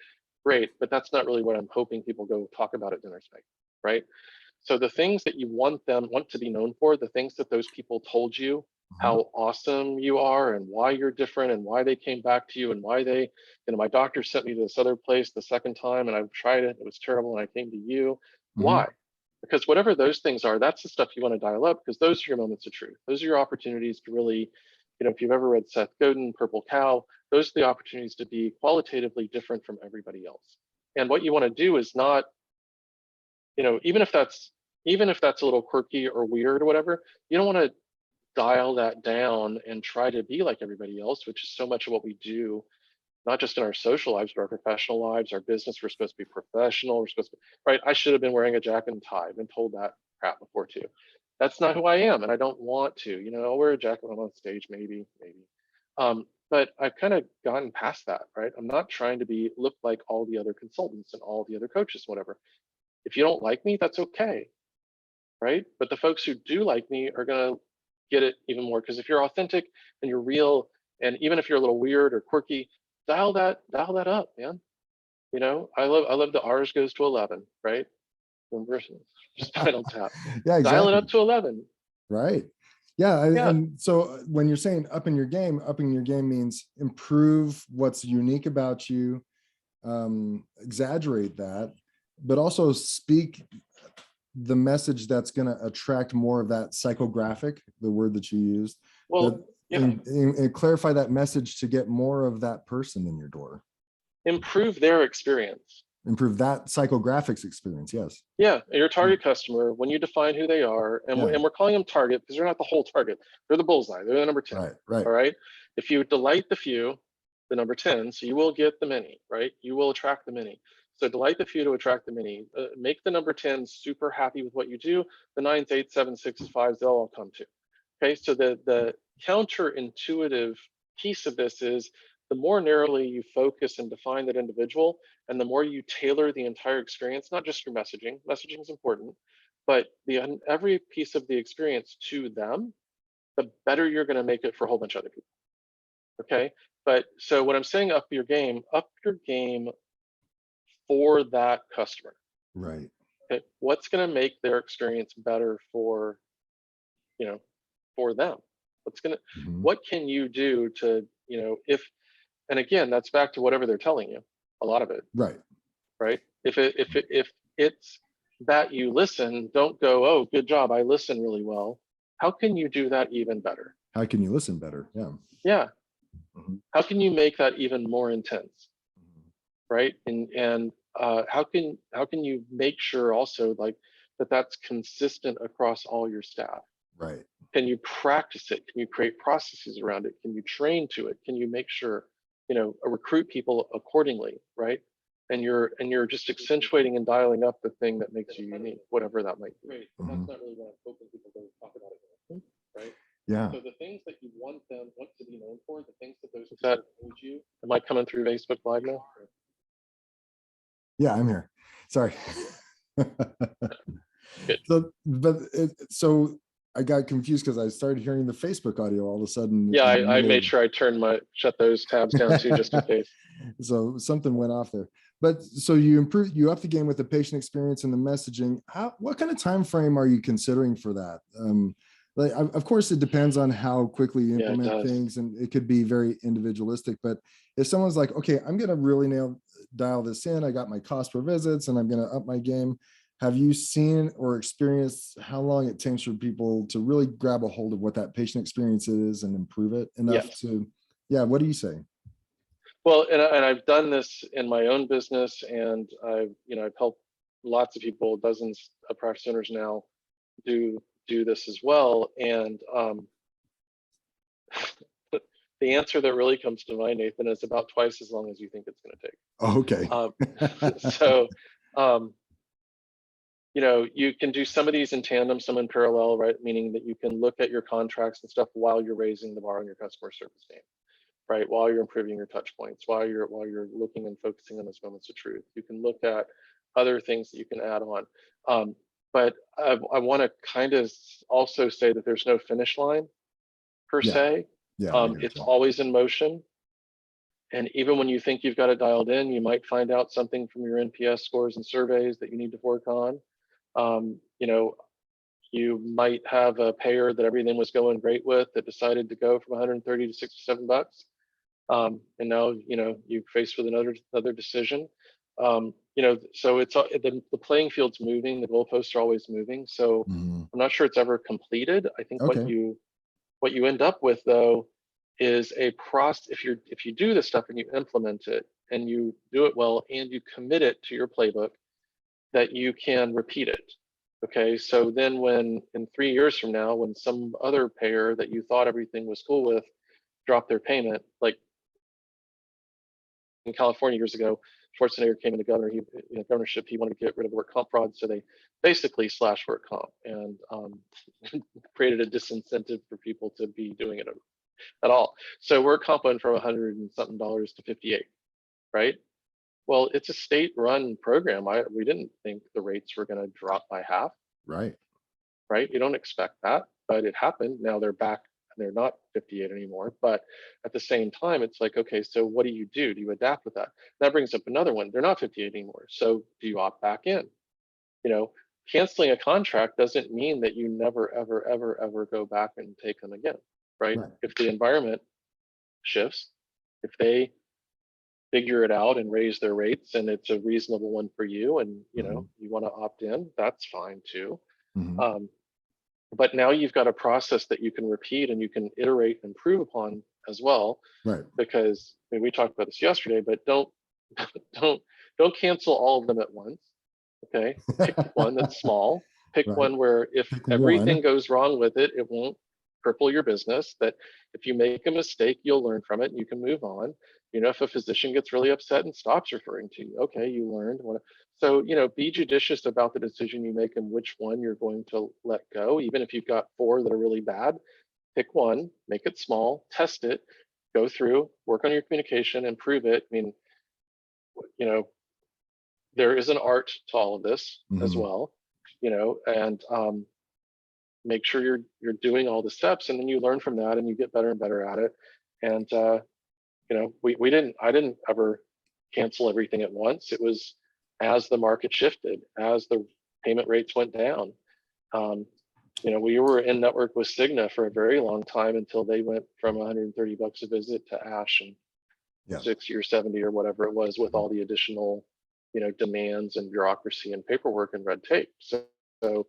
great. But that's not really what I'm hoping people go talk about at dinner tonight, right? So the things that you want to be known for, the things that those people told you, how awesome you are and why you're different and why they came back to you and why they, my doctor sent me to this other place the second time and I tried it, it was terrible, and I came to you. Why? Because whatever those things are, that's the stuff you want to dial up, because those are your moments of truth. Those are your opportunities to really, if you've ever read Seth Godin, Purple Cow, those are the opportunities to be qualitatively different from everybody else. And what you want to do is not, even if that's a little quirky or weird or whatever, you don't want to dial that down and try to be like everybody else, which is so much of what we do, not just in our social lives, but our professional lives, our business. We're supposed to be professional. We're supposed to be, right? I should have been wearing a jacket and tie. I've been told that crap before too. That's not who I am, and I don't want to. I'll wear a jacket when I'm on stage, maybe. But I've kind of gotten past that, right? I'm not trying to look like all the other consultants and all the other coaches, whatever. If you don't like me, that's okay, right? But the folks who do like me are gonna get it even more, because if you're authentic and you're real, and even if you're a little weird or quirky, dial that up, man. I love the ours goes to 11, right? Just Untitled Chapter. Yeah, exactly. Dial it up to 11. Right. Yeah. And so when you're saying upping your game means improve what's unique about you, exaggerate that, but also speak the message that's going to attract more of that psychographic, the word that you used. Well, and clarify that message to get more of that person in your door. Improve their experience. Improve that psychographics experience. Yes. Yeah, your target customer, when you define who they are, and we're calling them target because they're not the whole target. They're the bullseye. They're the number 10. Right. All right. If you delight the few, the number 10, so you will get the many, right? You will attract the many. So delight the few to attract the many. Make the number 10 super happy with what you do. The 9s, 8s, 7s, 6s, 5s, they'll all come to. Okay. So the counterintuitive piece of this is, the more narrowly you focus and define that individual, and the more you tailor the entire experience, not just your messaging is important, but every piece of the experience to them, the better you're going to make it for a whole bunch of other people. Okay. But so when I'm saying up your game for that customer. Right. Okay. What's going to make their experience better for them? What can you do to, and again, that's back to whatever they're telling you, a lot of it. Right. If it's that you listen, don't go, oh, good job, I listen really well. How can you do that even better? How can you listen better? Yeah. Yeah. How can you make that even more intense? Right. And how can you make sure also that's consistent across all your staff? Right. Can you practice it? Can you create processes around it? Can you train to it? Can you make sure, recruit people accordingly, right? And you're just accentuating and dialing up the thing that makes you unique, whatever that might be. But that's not really what I'm hoping people go talk about it, right? Yeah. So the things that you want to be known for, the things that those that told you. Am I coming through Facebook Live now? Yeah, I'm here. Sorry. Good. So I got confused because I started hearing the Facebook audio all of a sudden. Yeah, I made sure I shut those tabs down too, just in case. So something went off there. But so you up the game with the patient experience and the messaging. What kind of time frame are you considering for that? Of course, it depends on how quickly you implement things, and it could be very individualistic. But if someone's like, okay, I'm going to really dial this in, I got my cost per visits, and I'm going to up my game. have you seen or experienced how long it takes for people to really grab a hold of what that patient experience is and improve it enough Yes. to, yeah, what do you say? Well, and I've done this in my own business, and I've helped lots of people, dozens of practice owners now do this as well. And the answer that really comes to mind, Nathan, is about twice as long as you think it's going to take. Okay. So, you can do some of these in tandem, some in parallel, right? Meaning that you can look at your contracts and stuff while you're raising the bar on your customer service game, right? While you're improving your touch points, while you're looking and focusing on those moments of truth. You can look at other things that you can add on. But I want to kind of also say that there's no finish line per Yeah. se. Yeah. It's always in motion. And even when you think you've got it dialed in, you might find out something from your NPS scores and surveys that you need to work on. You might have a payer that everything was going great with that decided to go from 130 to $67. And now, you're faced with another decision. So it's the playing field's moving, the goalposts are always moving. So I'm not sure it's ever completed. I think Okay. what you end up with though is a process. If you do this stuff and you implement it and you do it well and you commit it to your playbook, that you can repeat it. Okay, so then when in 3 years from now, when some other payer that you thought everything was cool with drop their payment, like in California years ago, Schwarzenegger came into governorship, he wanted to get rid of work comp fraud, so they basically slashed work comp and created a disincentive for people to be doing it at all. So work comp went from $100 and something to 58, right? Well, it's a state-run program. We didn't think the rates were going to drop by half. Right. You don't expect that, but it happened. Now they're back and they're not 58 anymore. But at the same time, it's like, okay, so what do? Do you adapt with that? That brings up another one. They're not 58 anymore. So do you opt back in? Canceling a contract doesn't mean that you never, ever, ever, ever go back and take them again, right? If the environment shifts, if they figure it out and raise their rates and it's a reasonable one for you and you want to opt in, that's fine too. But now you've got a process that you can repeat and you can iterate and improve upon as well. Right. Because we talked about this yesterday, but don't cancel all of them at once. Okay, pick one that's small. Pick one where if everything goes wrong with it, it won't cripple your business. That if you make a mistake, you'll learn from it and you can move on. If a physician gets really upset and stops referring to you, okay, you learned. So, be judicious about the decision you make and which one you're going to let go. Even if you've got 4 that are really bad, pick one, make it small, test it, go through, work on your communication, improve it. I mean, there is an art to all of this as well, and make sure you're doing all the steps, and then you learn from that and you get better and better at it. And I didn't ever cancel everything at once. It was as the market shifted, as the payment rates went down. We were in network with Cigna for a very long time until they went from $130 a visit to ASH and 60 or 70 or whatever it was, with all the additional demands and bureaucracy and paperwork and red tape. So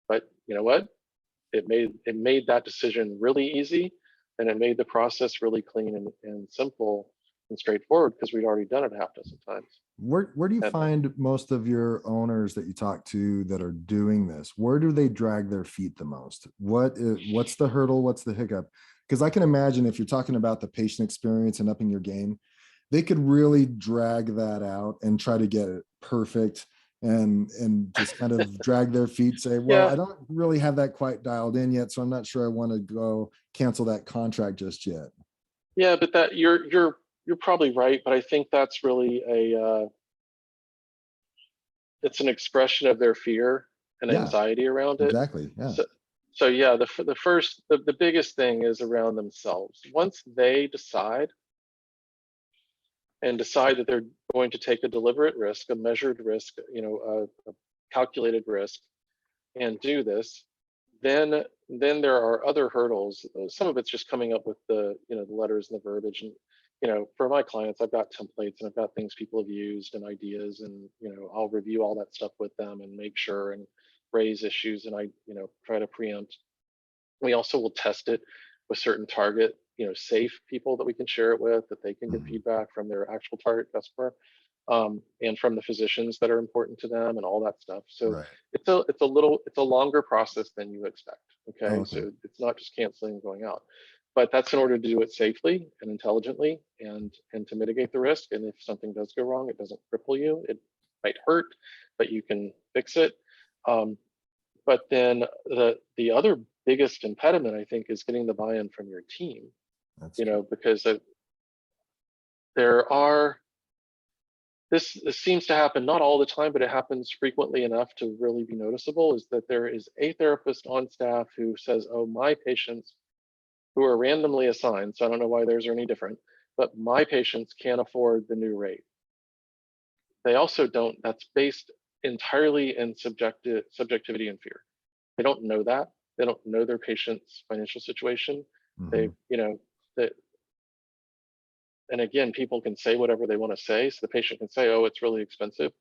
but you know what? It made that decision really easy, and it made the process really clean and simple and straightforward because we'd already done it half dozen times. Where do you find most of your owners that you talk to that are doing this? Where do they drag their feet the most? What's the hurdle? What's the hiccup? Because I can imagine if you're talking about the patient experience and upping your game, they could really drag that out and try to get it perfect and just kind of drag their feet, say, well, I don't really have that quite dialed in yet, so I'm not sure I want to go cancel that contract just yet. Yeah, but that you're probably right, but I think that's really it's an expression of their fear and anxiety around it. Exactly. Yeah. So yeah, the biggest thing is around themselves. Once they decide that they're going to take a deliberate risk, a measured risk, a calculated risk, and do this, then there are other hurdles. Some of it's just coming up with the the letters and the verbiage. And for my clients, I've got templates and I've got things people have used and ideas, and I'll review all that stuff with them and make sure and raise issues, and I try to preempt. We also will test it with certain target safe people that we can share it with, that they can get feedback from their actual target customer, and from the physicians that are important to them and all that stuff. So Right. it's a longer process than you expect. Okay. Okay. So it's not just canceling and going out, but that's in order to do it safely and intelligently, and to mitigate the risk. And if something does go wrong, it doesn't cripple you. It might hurt, but you can fix it. But then the other biggest impediment, I think, is getting the buy-in from your team. That's Because there are, this seems to happen not all the time, but it happens frequently enough to really be noticeable, is that there is a therapist on staff who says, oh, my patients who are randomly assigned, so I don't know why theirs are any different, but my patients can't afford the new rate. They also don't, that's based entirely in subjectivity and fear. They don't know that. They don't know their patient's financial situation. They, that, and again, people can say whatever they want to say. So the patient can say, oh, it's really expensive.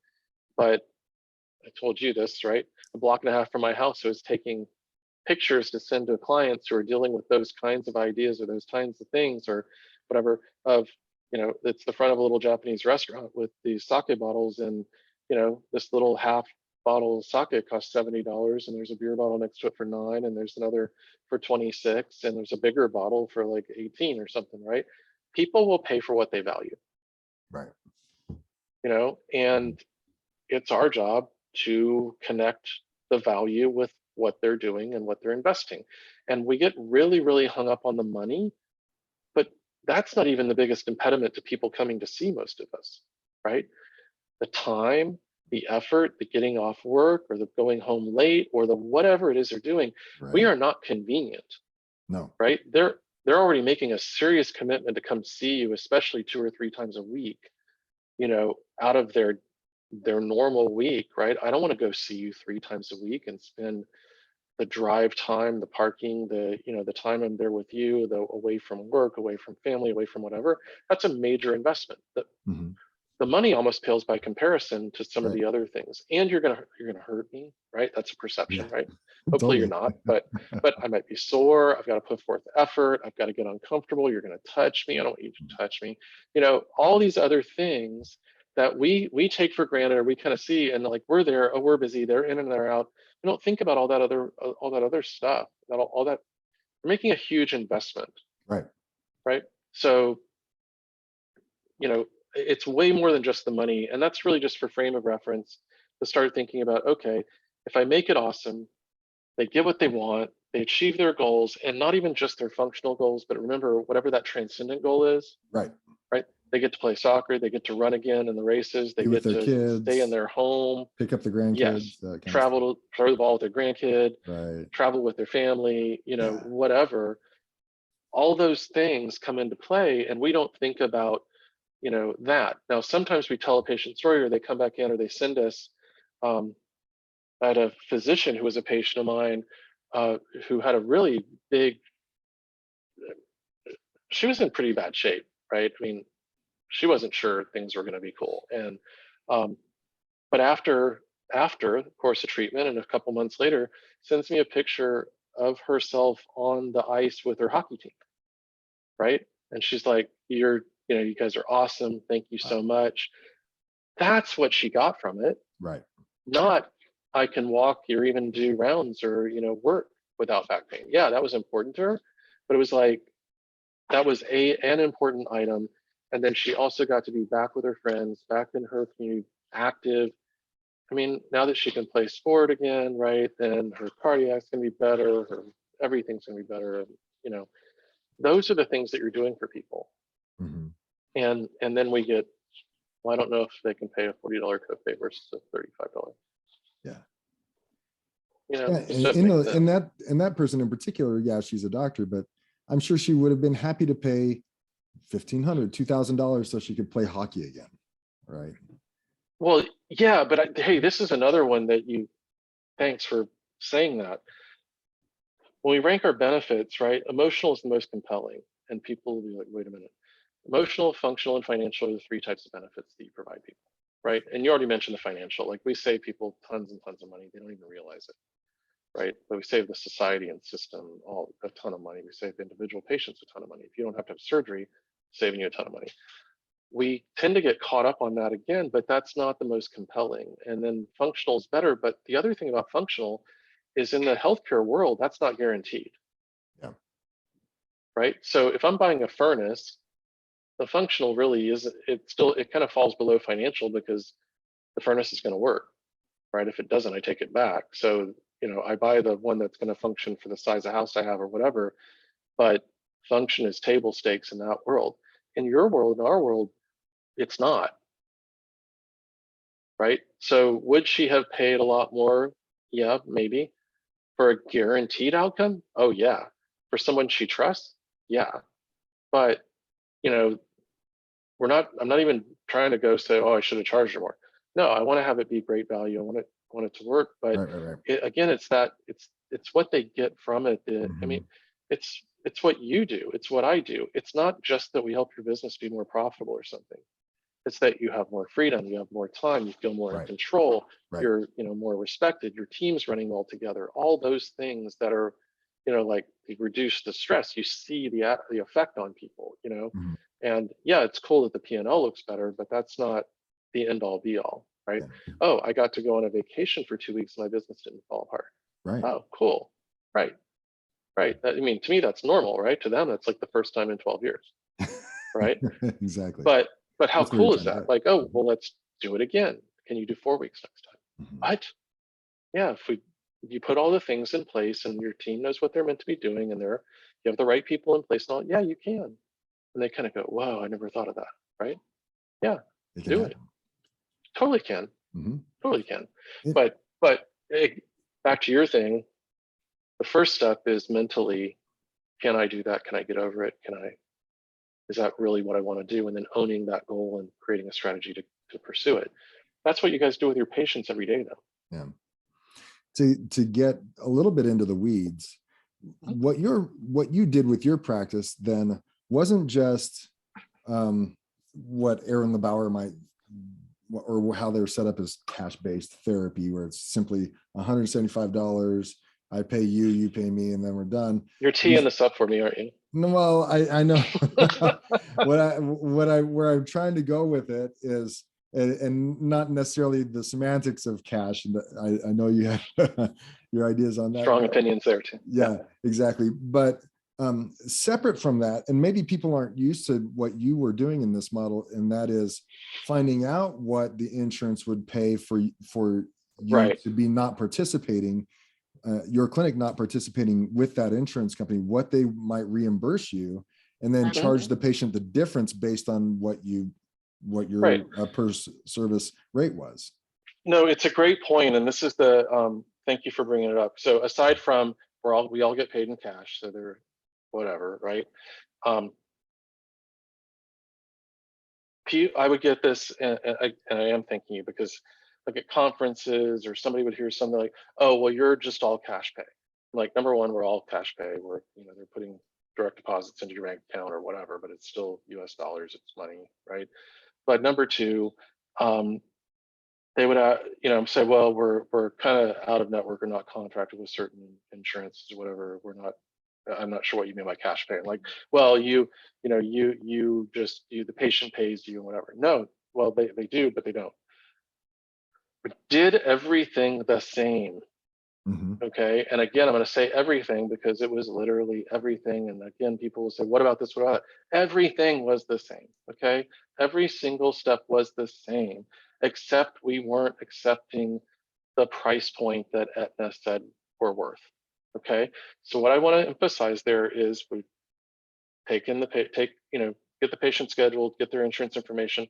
But I told you this, right? A block and a half from my house, I was taking pictures to send to clients who are dealing with those kinds of ideas or those kinds of things or whatever, of it's the front of a little Japanese restaurant with these sake bottles, and this little half bottle of sake costs $70, and there's a beer bottle next to it for $9, and there's another for 26, and there's a bigger bottle for like 18 or something, right? People will pay for what they value. Right. And it's our job to connect the value with what they're doing and what they're investing. And we get really, really hung up on the money, but that's not even the biggest impediment to people coming to see most of us, right? The time, the effort, the getting off work, or the going home late, or the whatever it is they're doing, Right. we are not convenient. No. Right? They're already making a serious commitment to come see you, especially 2 or 3 times a week, out of their normal week, right? I don't want to go see you 3 times a week and spend the drive time, the parking, the time I'm there with you, the away from work, away from family, away from whatever. That's a major investment. The money almost pales by comparison to some of the other things. And you're gonna hurt me, right? That's a perception, right? Hopefully you're not, but I might be sore. I've got to put forth effort. I've got to get uncomfortable. You're going to touch me. I don't want you to touch me. All these other things that we take for granted, or we kind of see, and like, we're there, oh, we're busy, they're in and they're out. We don't think about all that other stuff. All that, we're making a huge investment. Right. So, it's way more than just the money. And that's really just for frame of reference to start thinking about, okay, if I make it awesome, they get what they want, they achieve their goals, and not even just their functional goals, but remember, whatever that transcendent goal is, right? They get to play soccer, they get to run again in the races, they get to kids, stay in their home, pick up the grandkids, travel to throw the ball with their grandkid, right? Travel with their family, whatever. All those things come into play, and we don't think about that. Now, sometimes we tell a patient story, or they come back in, or they send us. I had a physician who was a patient of mine, who had a really big, she was in pretty bad shape, right? I mean, she wasn't sure things were going to be cool. And, but after the course of treatment, and a couple months later, sends me a picture of herself on the ice with her hockey team, right? And she's like, you guys are awesome. Thank you so much. That's what she got from it. Right. Not, I can walk or even do rounds or, work without back pain. Yeah, that was important to her, but it was like, that was an important item. And then she also got to be back with her friends, back in her community, active. I mean, now that she can play sport again, right, then her cardiac's gonna be better, everything's gonna be better. And, those are the things that you're doing for people. And then we get, well, I don't know if they can pay a $40 copay versus a $35. Yeah. And that person in particular, yeah, she's a doctor, but I'm sure she would have been happy to pay $1,500, $2,000 so she could play hockey again, right? Well, yeah, but hey, this is another one that thanks for saying that. when we rank our benefits, right, emotional is the most compelling. And people will be like, wait a minute. Emotional, functional, and financial are the three types of benefits that you provide people, right? And you already mentioned the financial. Like we save people tons and tons of money. They don't even realize it, right? But we save the society and system all a ton of money. We save individual patients a ton of money. If you don't have to have surgery, saving you a ton of money. We tend to get caught up on that again, but that's not the most compelling. And then functional is better. But the other thing about functional is in the healthcare world, that's not guaranteed. Yeah. Right. So if I'm buying a furnace, the functional really is, it kind of falls below financial because the furnace is going to work, right? If it doesn't, I take it back. So, I buy the one that's going to function for the size of house I have or whatever, but function is table stakes in that world. In your world, in our world, it's not, right? So would she have paid a lot more? Yeah, maybe. For a guaranteed outcome? Oh yeah. For someone she trusts? Yeah. But, I'm not even trying to go say, oh, I should have charged her more. No, I want to have it be great value. I want it to work. But Right. again, it's what they get from it. I mean, it's what you do. It's what I do. It's not just that we help your business be more profitable or something. It's that you have more freedom, you have more time, you feel more in control, you're more respected, your team's running well together. All those things that are, like they reduce the stress. You see the effect on people, and yeah, it's cool that the P&L looks better, but that's not the end all be all, right? Yeah. Oh, I got to go on a vacation for 2 weeks, my business didn't fall apart. Right. Oh, cool. Right. I mean, to me, that's normal, right? To them, that's like the first time in 12 years, right? Exactly. But how That's what you're cool is trying to that? get. Like, oh, well, let's do it again. Can you do 4 weeks next time? Mhm. What? Yeah, if you put all the things in place and your team knows what they're meant to be doing and you have the right people in place and all, yeah, you can. And they kind of go, whoa, I never thought of that, right? Yeah, It can do it. happen. Totally can. Mhm. Totally can. It- But back to your thing, the first step is mentally, can I do that? Can I get over it? Is that really what I want to do? And then owning that goal and creating a strategy to pursue it. That's what you guys do with your patients every day, though. Yeah. To get a little bit into the weeds, what you did with your practice then wasn't just what Aaron LeBauer might, or how they're set up as cash-based therapy, where it's simply $175. I pay you, you pay me, and then we're done. You're teeing this up for me, aren't you? No, well, I know where I'm trying to go with it is, and not necessarily the semantics of cash. And I know you have your ideas on that. Strong opinions there too. Yeah, exactly. But separate from that, and maybe people aren't used to what you were doing in this model, and that is finding out what the insurance would pay for you to be not participating, your clinic not participating with that insurance company, what they might reimburse you, and then charge the patient the difference based on what your per service rate was. No, it's a great point, and this is the thank you for bringing it up. So aside from we all get paid in cash, so they're whatever, right? I would get this, and I am thanking you because like at conferences or somebody would hear something like, oh, well, you're just all cash pay. Like, number one, we're all cash pay. They're putting direct deposits into your bank account or whatever, but it's still US dollars, it's money, right? But number two, they would say, well, we're kind of out of network or not contracted with certain insurances or whatever. I'm not sure what you mean by cash pay. Like, well, the patient pays you and whatever. No, well, they do, but they don't. We did everything the same. Okay. And again, I'm going to say everything because it was literally everything. And again, people will say, what about this? What about that? Everything was the same. Okay. Every single step was the same, except we weren't accepting the price point that Aetna said we're worth. Okay. So what I want to emphasize there is we get the patient scheduled, get their insurance information,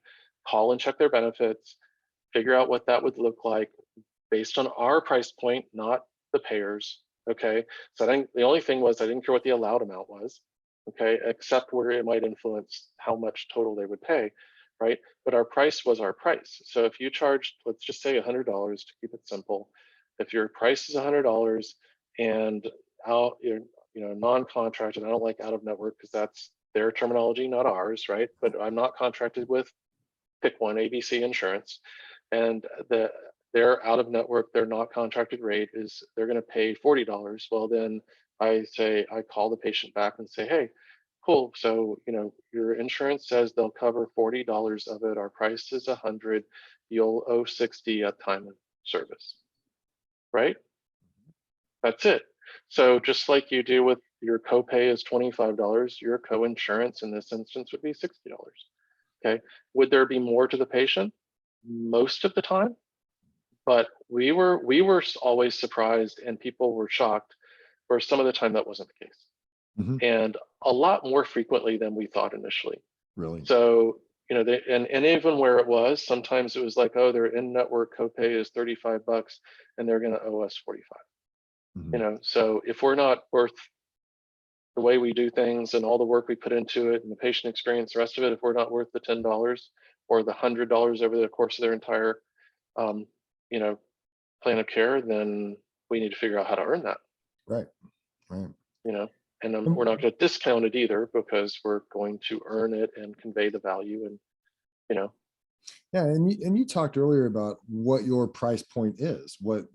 call and check their benefits, figure out what that would look like based on our price point, not the payers. Okay. So the only thing was I didn't care what the allowed amount was. Okay. Except where it might influence how much total they would pay. Right. But our price was our price. So if you charged, let's just say $100 to keep it simple. If your price is $100 and out, non-contracted. I don't like out of network because that's their terminology, not ours, right? But I'm not contracted with pick one, ABC Insurance, and their out of network, their not contracted rate is they're going to pay $40. Well, then I call the patient back and say, hey, cool. So, your insurance says they'll cover $40 of it. Our price is $100. You'll owe $60 at time of service, right? That's it. So just like you do with your copay is $25, your co-insurance in this instance would be $60. Okay. Would there be more to the patient? Most of the time, but we were always surprised and people were shocked where some of the time that wasn't the case. Mm-hmm. And a lot more frequently than we thought initially. Really? So, and even where it was, sometimes it was like, oh, their in-network copay is $35 and they're going to owe us 45. Mm-hmm. So if we're not worth the way we do things and all the work we put into it and the patient experience, the rest of it, if we're not worth the $10 or the $100 over the course of their entire, plan of care, then we need to figure out how to earn that. Right. And we're not going to discount it either because we're going to earn it and convey the value and. Yeah, and you talked earlier about what your price point is, what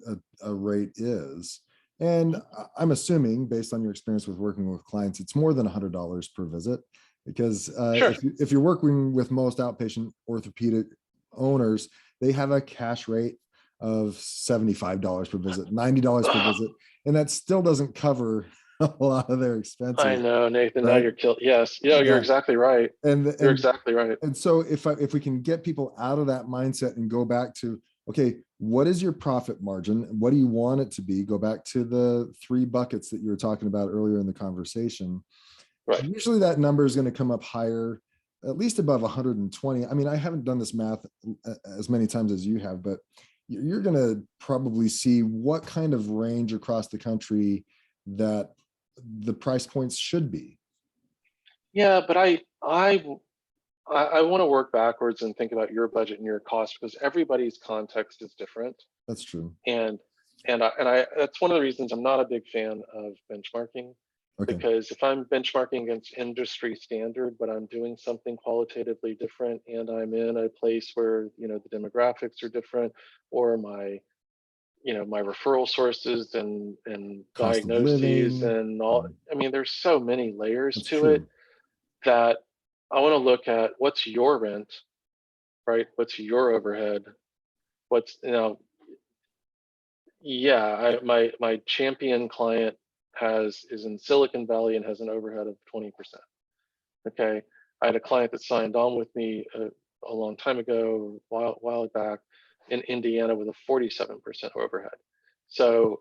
a rate is. And I'm assuming, based on your experience with working with clients, it's more than $100 per visit, because Sure. if you're working with most outpatient orthopedic owners, they have a cash rate of $75 per visit, $90 per visit, and that still doesn't cover a lot of their expenses. I know, Nathan. Right? Now you're killed. Yes, you're exactly right. You're exactly right. And so if we can get people out of that mindset and go back to, okay, what is your profit margin? What do you want it to be? Go back to the 3 buckets that you were talking about earlier in the conversation. Right. Usually that number is going to come up higher, at least above 120. I mean, I haven't done this math as many times as you have, but you're going to probably see what kind of range across the country that the price points should be. Yeah, but I want to work backwards and think about your budget and your cost, because everybody's context is different. That's true. And that's one of the reasons I'm not a big fan of benchmarking. Okay. Because if I'm benchmarking against industry standard, but I'm doing something qualitatively different and I'm in a place where, the demographics are different, or my referral sources and cost diagnoses and all, I mean, there's so many layers to it that I want to look at what's your rent, right? What's your overhead? What's, my champion client is in Silicon Valley and has an overhead of 20%. Okay. I had a client that signed on with me a long time ago, a while back, in Indiana with a 47% overhead. So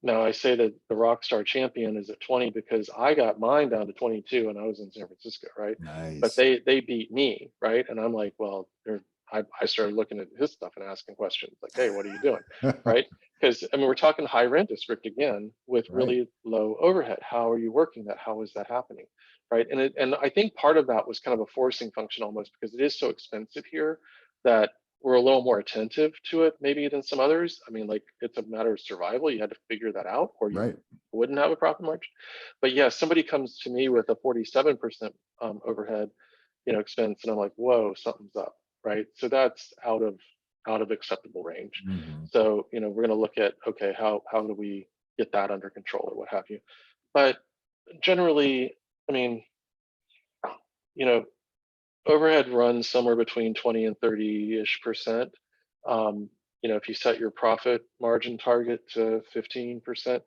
now I say that the Rockstar champion is at 20 because I got mine down to 22 and I was in San Francisco, right? Nice. But they beat me, right? And I'm like, well, I started looking at his stuff and asking questions like, hey, what are you doing, right? Because we're talking high rent district again with really low overhead. How are you working that? How is that happening, right? And I think part of that was kind of a forcing function almost, because it is so expensive here that we're a little more attentive to it maybe than some others. I mean, like, it's a matter of survival. You had to figure that out or you wouldn't have a profit margin. But yeah, somebody comes to me with a 47% overhead, expense, and I'm like, whoa, something's up, right? So that's out of acceptable range. Mm-hmm. So, we're going to look at, okay, how do we get that under control or what have you? But generally, I mean, overhead runs somewhere between 20 and 30-ish%. If you set your profit margin target to 15%,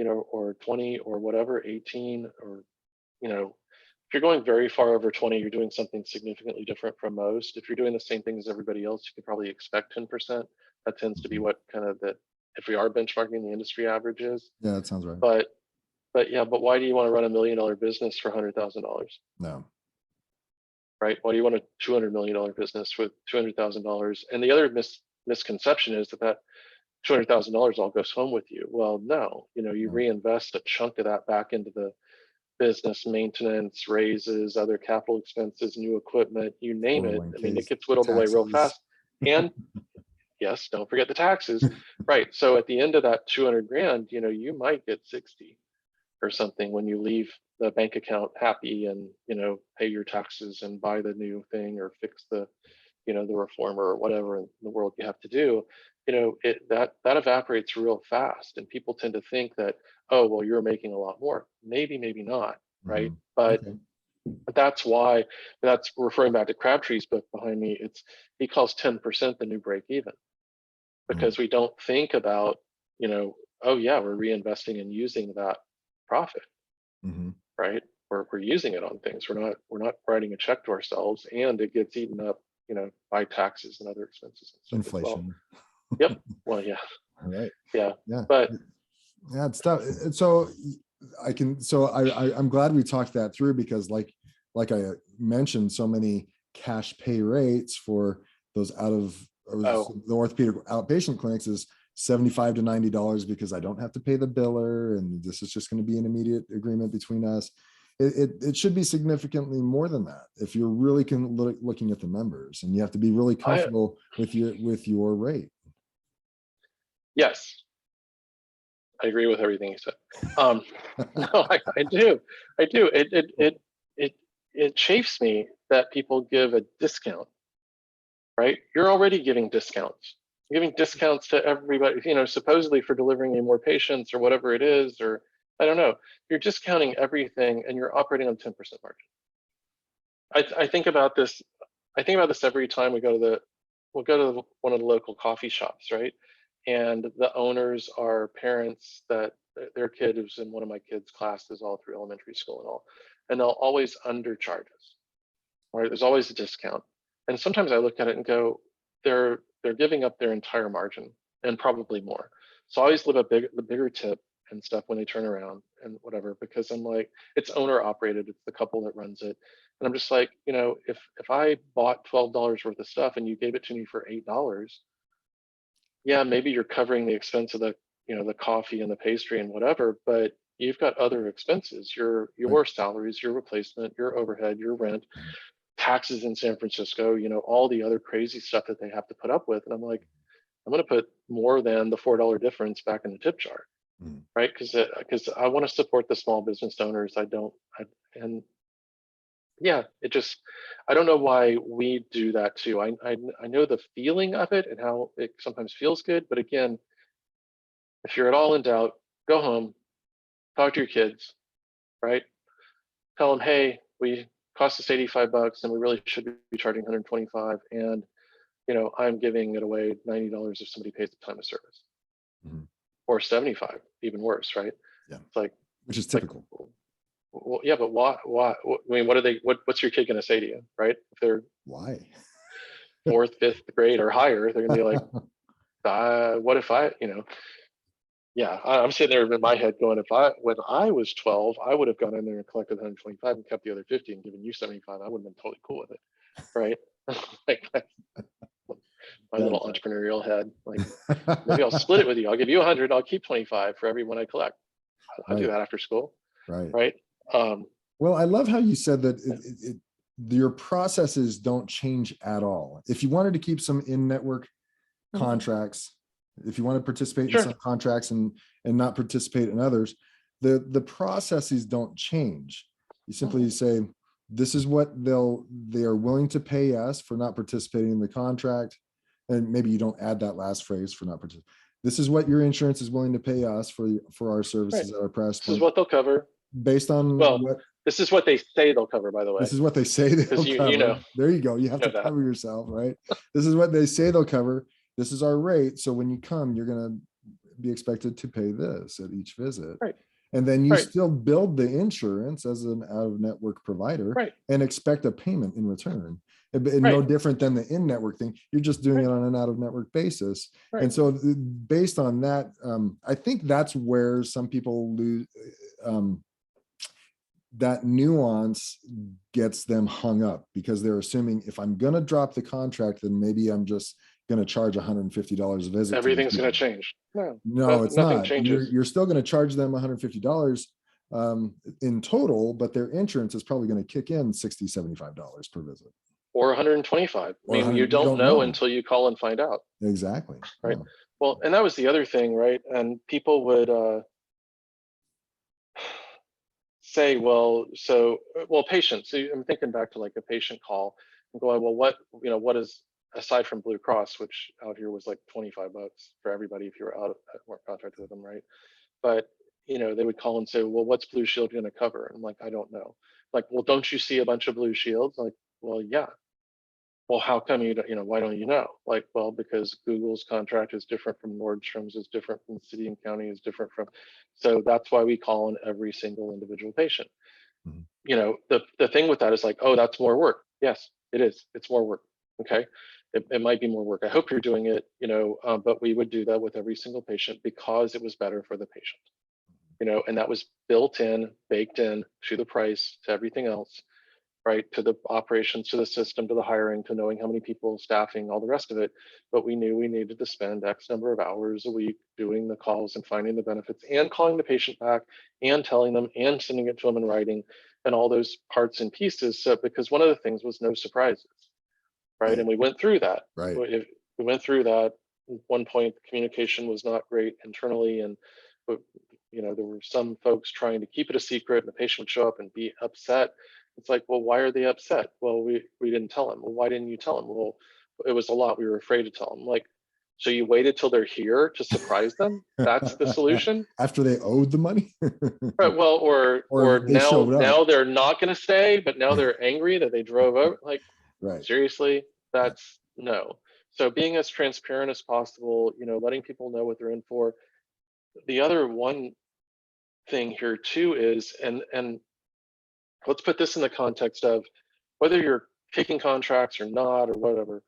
or 20 or whatever, 18, or, if you're going very far over 20, you're doing something significantly different from most. If you're doing the same thing as everybody else, you can probably expect 10%. That tends to be what kind of if we are benchmarking, the industry average is. Yeah, that sounds right. But why do you want to run $1 million business for $100,000? No. Right? Why do you want a $200 million business with $200,000? And the other misconception is that $200,000 all goes home with you. Well, no, you reinvest a chunk of that back into the business, maintenance, raises, other capital expenses, new equipment, you name it. I mean, it gets whittled away real fast. And yes, don't forget the taxes. Right. So at the end of that 200 grand, you might get 60. or something when you leave the bank account happy and, pay your taxes and buy the new thing or fix the, the reformer or whatever in the world you have to do, that evaporates real fast. And people tend to think that, oh, well, you're making a lot more. Maybe, maybe not, right? Mhm. But Okay. that's why, that's referring back to Crabtree's book behind me. He calls 10% the new break even, because we don't think about, oh yeah, we're reinvesting and using that profit, Mhm. right? We're using it on things. We're not writing a check to ourselves, and it gets eaten up, by taxes and other expenses and stuff as well. Inflation. Yep. Well, yeah, All right. yeah. Yeah. But Yeah, it's tough. So I'm glad we talked that through, because like I mentioned, so many cash pay rates for those oh, the orthopedic outpatient clinics is $75 to $90, because I don't have to pay the biller, and this is just going to be an immediate agreement between us. It should be significantly more than that if you're really looking at the numbers, and you have to be really I comfortable with your rate. yes, I agree with everything you said. No, I do. It chafes me that people give a discount, right? You're already giving discounts. You're giving discounts to everybody, supposedly for delivering you more patients or whatever it is, or I don't know. You're discounting everything and you're operating on 10% margin. I think about this. I think about this every time we'll go to one of the local coffee shops, right? And the owners are parents that their kid who's in one of my kids' classes all through elementary school and all, and they'll always undercharge us, right? There's always a discount. And sometimes I look at it and go, they're giving up their entire margin and probably more. So I always leave the bigger tip and stuff when they turn around and whatever, because I'm like, it's owner operated, it's the couple that runs it. And I'm just like, if I bought $12 worth of stuff and you gave it to me for $8, yeah, maybe you're covering the expense of the coffee and the pastry and whatever, but you've got other expenses, your Right. salaries, your replacement, your overhead, your rent, taxes in San Francisco, all the other crazy stuff that they have to put up with. And I'm like, I'm going to put more than the $4 difference back in the tip jar, Mm. right? Because I want to support the small business owners. And yeah, I don't know why we do that too. I know the feeling of it and how it sometimes feels good, but again, if you're at all in doubt, go home, talk to your kids, right? Tell them, hey, we cost us $85 and we really should be charging 125. And I'm giving it away $90 if somebody pays the time of service, Mhm. or 75, even worse, right? Yeah. It's like, Which is typical. well, yeah, but why? I mean, what's your kid going to say to you, right? If they're Why? fourth, fifth grade or higher, they're going to be like, what if yeah, I'm sitting there in my head going, when I was 12, I would have gone in there and collected 125 and kept the other 50 and given you 75. I would have been totally cool with it, right? Like my Yeah, little exactly. entrepreneurial head, like maybe I'll split it with you. I'll give you 100. I'll keep 25 for every one I collect. I'll do Right. that after school, Right. right? Um, Well, I love how you said that yeah. your processes don't change at all. If you wanted to keep some in-network contracts, if you want to participate in Sure. some contracts and not participate in others, the processes don't change. You simply say, this is what they are willing to pay us for not participating in the contract. And maybe you don't add that last phrase, for not participating. This is what your insurance is willing to pay us for our services Right. at our price This is point, what they'll cover. based on Well, what this is what they say they'll cover, by the way, this is what they say they'll because cover. There you go. You have to that. cover yourself, right? This is what they say they'll cover. This is our rate. So when you come, you're going to be expected to pay this at each visit. Right. And then you Right. still build the insurance as an out-of-network provider, Right. and expect a payment in return. And Right. no different than the in-network thing. You're just doing Right. it on an out-of-network basis. Right. And so based on that, I think that's where some people lose, that nuance gets them hung up, because they're assuming if I'm going to drop the contract, then maybe I'm just going to charge $150 a visit. Everything's going to change. No, it's nothing not. changes. You're still going to charge them $150 in total, but their insurance is probably going to kick in $60, $75 per visit. Or 125. I mean, you 100, don't know until you call and find out. Exactly. Right. Yeah. Well, and that was the other thing, right? And people would, say, well, patient. So I'm thinking back to like a patient call and going, well, what is, aside from Blue Cross, which out here was like $25 for everybody if you were weren't contracted with them, right? But they would call and say, well, what's Blue Shield going to cover? And I'm like, I don't know. Like, well, don't you see a bunch of Blue Shields? Like, well, yeah. Well, how come why don't you know? Like, well, because Google's contract is different from Nordstrom's, is different from city and county, is different from, so that's why we call on every single individual patient. Mhm. The thing with that is like, oh, that's more work. Yes, it is. It's more work. Okay. It might be more work. I hope you're doing it, but we would do that with every single patient because it was better for the patient, and that was built in, baked in to the price, to everything else, right? To the operations, to the system, to the hiring, to knowing how many people, staffing, all the rest of it. But we knew we needed to spend X number of hours a week doing the calls and finding the benefits and calling the patient back and telling them and sending it to them in writing and all those parts and pieces. So, because one of the things was no surprises, right? And we went through that. Right. We went through that. At one point, the communication was not great internally, and there were some folks trying to keep it a secret, and the patient would show up and be upset. It's like, well, why are they upset? Well, we didn't tell them. Well, why didn't you tell them? Well, it was a lot. We were afraid to tell them. Like, so you waited till they're here to surprise them? That's the solution? After they owed the money? Right. Well, or they showed up. now they're not going to stay, but now they're angry that they drove over. Like, right. Seriously, that's no. So being as transparent as possible, letting people know what they're in for. The other one thing here too is, and let's put this in the context of whether you're taking contracts or not or whatever,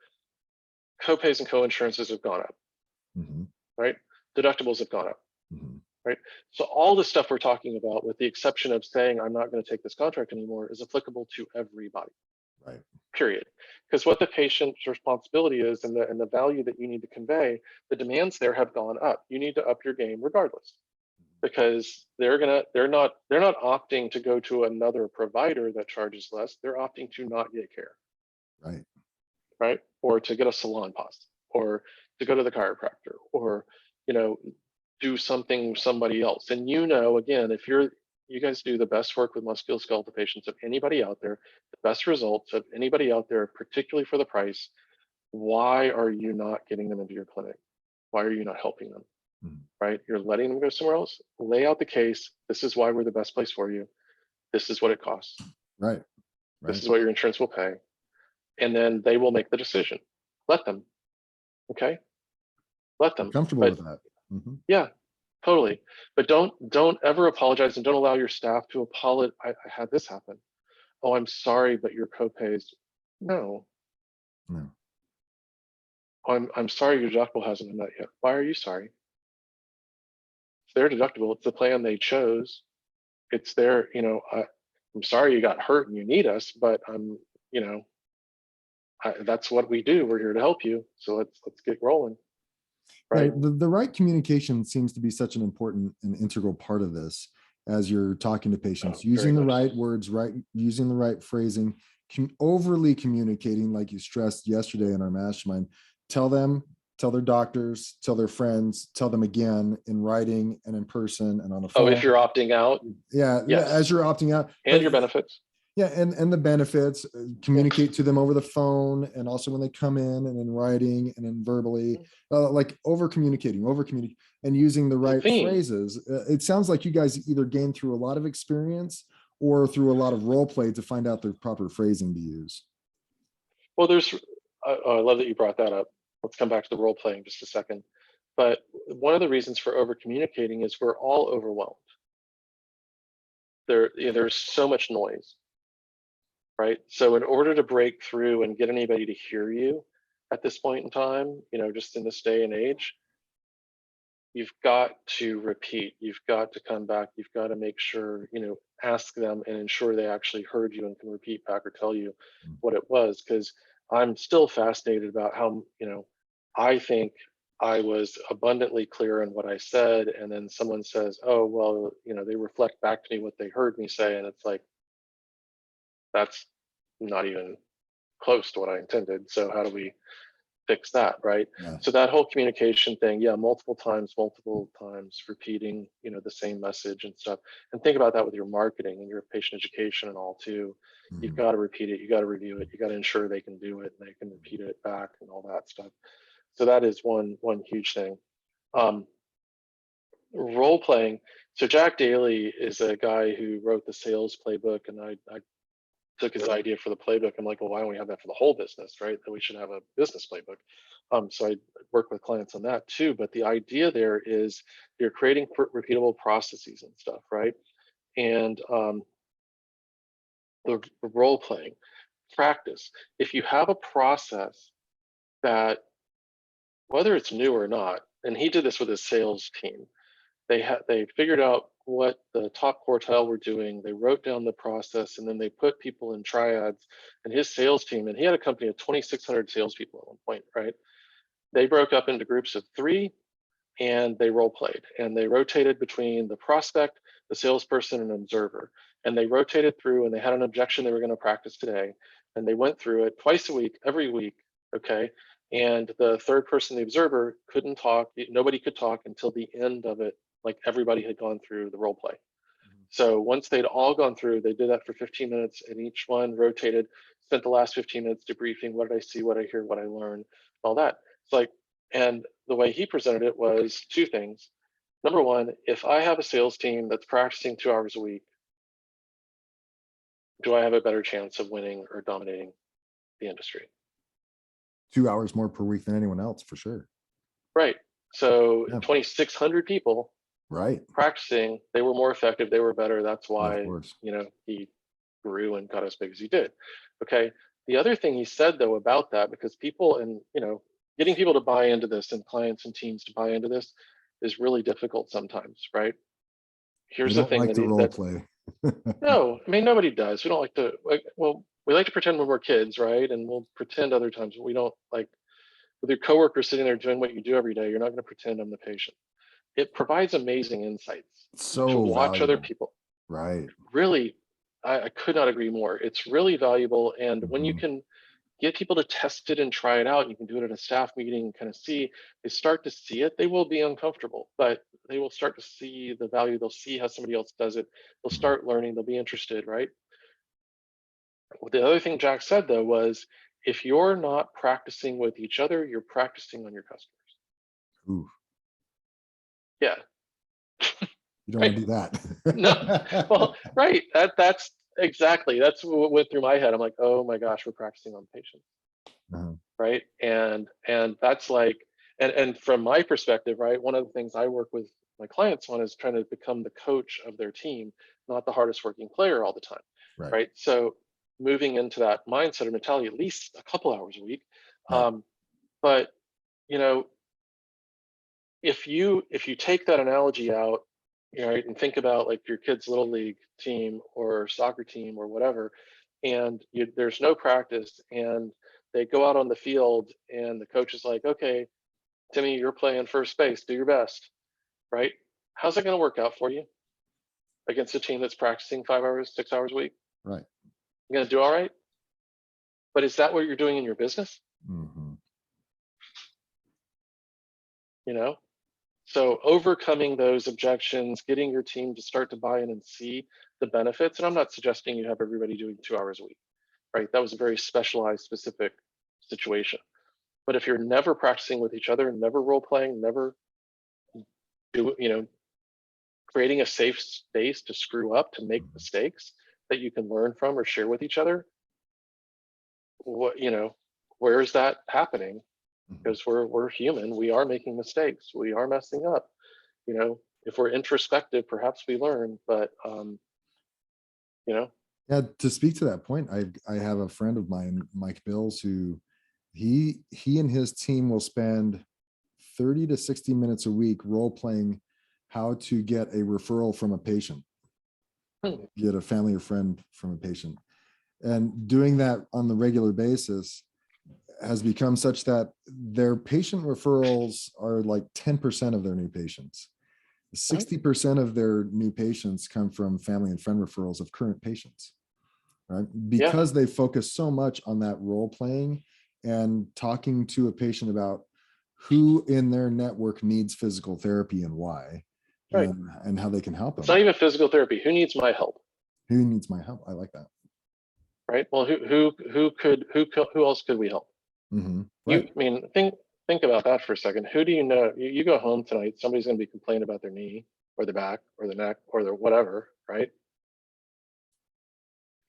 copays and co-insurances have gone up, Mm-hmm. right? Deductibles have gone up, Mm-hmm. right? So all the stuff we're talking about, with the exception of saying I'm not going to take this contract anymore, is applicable to everybody. Right. Period. Because what the patient's responsibility is and the value that you need to convey, the demands there have gone up. You need to up your game regardless. Because they're not opting to go to another provider that charges less. They're opting to not get care. Right. Right. Or to get a salon pass, or to go to the chiropractor, or do something somebody else. And again, if you guys do the best work with musculoskeletal patients of anybody out there, the best results of anybody out there, particularly for the price. Why are you not getting them into your clinic? Why are you not helping them? Right? You're letting them go somewhere else. Lay out the case. This is why we're the best place for you. This is what it costs. Right. This is what your insurance will pay. And then they will make the decision. Let them. Okay? Let them. I'm comfortable with that. Mm-hmm. Yeah, totally. But don't ever apologize, and don't allow your staff to apologize. I had this happen. Oh, I'm sorry, but your copays. No. No. I'm sorry your deductible hasn't been met yet. Why are you sorry? It's their deductible. It's the plan they chose. It's their, I'm sorry you got hurt and you need us, but that's what we do. We're here to help you. So let's get rolling. Right. Yeah, the right communication seems to be such an important and integral part of this as you're talking to patients, using the right words, using the right phrasing, overly communicating, like you stressed yesterday in our mastermind. Tell their doctors, tell their friends, tell them again in writing and in person and on the phone. Oh, if you're opting out. Yeah. Yes. As you're opting out. And your benefits. Yeah, and the benefits, communicate to them over the phone, and also when they come in and in writing and in verbally, like over communicating, and using the right phrases. It sounds like you guys either gain through a lot of experience or through a lot of role play to find out the proper phrasing to use. Well, I love that you brought that up. Let's come back to the role playing just a second. But one of the reasons for over communicating is we're all overwhelmed. There's so much noise. Right. So in order to break through and get anybody to hear you at this point in time, just in this day and age, you've got to repeat, you've got to come back, you've got to make sure, ask them and ensure they actually heard you and can repeat back or tell you what it was. Because I'm still fascinated about how, I think I was abundantly clear in what I said. And then someone says, oh, well, they reflect back to me what they heard me say. And it's like, that's not even close to what I intended. So how do we fix that, right? Yeah. So that whole communication thing, yeah, multiple times, repeating, the same message and stuff. And think about that with your marketing and your patient education and all too. You've got to repeat it, you got to review it, you got to ensure they can do it and they can repeat it back and all that stuff. So that is one huge thing. Role playing. So Jack Daly is a guy who wrote the sales playbook, and I took his idea for the playbook. I'm like, well, why don't we have that for the whole business, right? That we should have a business playbook. So I work with clients on that too. But the idea there is you're creating repeatable processes and stuff, right? And the role playing practice. If you have a process that, whether it's new or not, and he did this with his sales team, they figured out what the top quartile were doing. They wrote down the process, and then they put people in triads. And his sales team, and he had a company of 2,600 salespeople at one point, right? They broke up into groups of 3, and they role played, and they rotated between the prospect, the salesperson, and an observer. And they rotated through, and they had an objection they were going to practice today, and they went through it twice a week, every week, okay? And the third person, the observer, couldn't talk. Nobody could talk until the end of it, like everybody had gone through the role play. So once they'd all gone through, they did that for 15 minutes, and each one rotated, spent the last 15 minutes debriefing, what did I see, what I hear, what I learned, all that. It's like, and the way he presented it was 2 things. Number one, if I have a sales team that's practicing 2 hours a week, do I have a better chance of winning or dominating the industry? 2 hours more per week than anyone else, for sure. Right. So Yeah. 2,600 people Right. practicing, they were more effective, they were better. That's Yeah, why, of course. he grew and got as big as he did. Okay. The other thing he said though about that, because people and, getting people to buy into this and clients and teams to buy into this is really difficult sometimes, right? They Here's the don't thing like that, to role play. no, I mean, nobody does. We don't like to, well, we like to pretend when we're kids, right? And we'll pretend other times, but we don't like, with your coworker sitting there doing what you do every day, you're not going to pretend I'm the patient. It provides amazing insights to So watch other valuable. people. Right. Really, I could not agree more. It's really valuable. And when you can get people to test it and try it out, you can do it at a staff meeting, kind of see, they start to see it. They will be uncomfortable, but they will start to see the value. They'll see how somebody else does it. They'll start learning. They'll be interested, right? The other thing Jack said though was, if you're not practicing with each other, you're practicing on your customers. Ooh, Yeah. you don't Right. want to do that. No. Well, right. That's exactly, that's what went through my head. I'm like, oh my gosh, we're practicing on patients. Uh-huh. Right. And that's like, and from my perspective, right, one of the things I work with my clients on is trying to become the coach of their team, not the hardest working player all the time. Right. Right. So moving into that mindset or mentality, at least a couple hours a week. Right. But if you take that analogy out, right, and think about like your kid's little league team or soccer team or whatever, and there's no practice, and they go out on the field, and the coach is like, okay, Timmy, you're playing first base, do your best, right? How's that going to work out for you against a team that's practicing 5 hours, 6 hours a week? Right. You're going to do all right? But is that what you're doing in your business? So overcoming those objections, getting your team to start to buy in and see the benefits. And I'm not suggesting you have everybody doing 2 hours a week, right? That was a very specialized, specific situation. But if you're never practicing with each other, never role playing, never creating a safe space to screw up, to make mistakes that you can learn from or share with each other, where is that happening? Because we're human, we are making mistakes, we are messing up. If we're introspective, perhaps we learn, but Yeah, to speak to that point, I have a friend of mine, Mike Bills, who he and his team will spend 30 to 60 minutes a week role playing how to get a referral from a patient, get a family or friend from a patient. And doing that on the regular basis has become such that their patient referrals are like 10% of their new patients. 60% of their new patients come from family and friend referrals of current patients, right? Because they focus so much on that role playing and talking to a patient about who in their network needs physical therapy and why, Right. and how they can help It's them. not even physical therapy. Who needs my help? Who needs my help? I like that. Right. Well, who else could we help? Right. I mean, think about that for a second. Who do you know? You go home tonight, somebody's going to be complaining about their knee or their back or the neck or their whatever, right?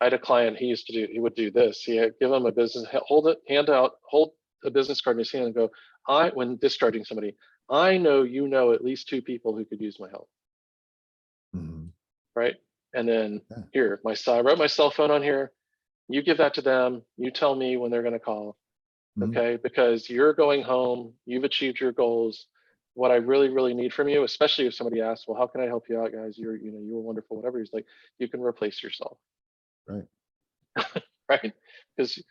I had a client, he would do this. He had give them a business, hold a business card in his hand and go, when discharging somebody, I know you know at least 2 people who could use my help. Right. And then here, I wrote my cell phone on here. You give that to them. You tell me when they're going to call. Okay. Because you're going home, you've achieved your goals. What I really, really need from you, especially if somebody asks, well, how can I help you out, guys? You were wonderful, whatever. He's like, you can replace yourself. Right. Right. Because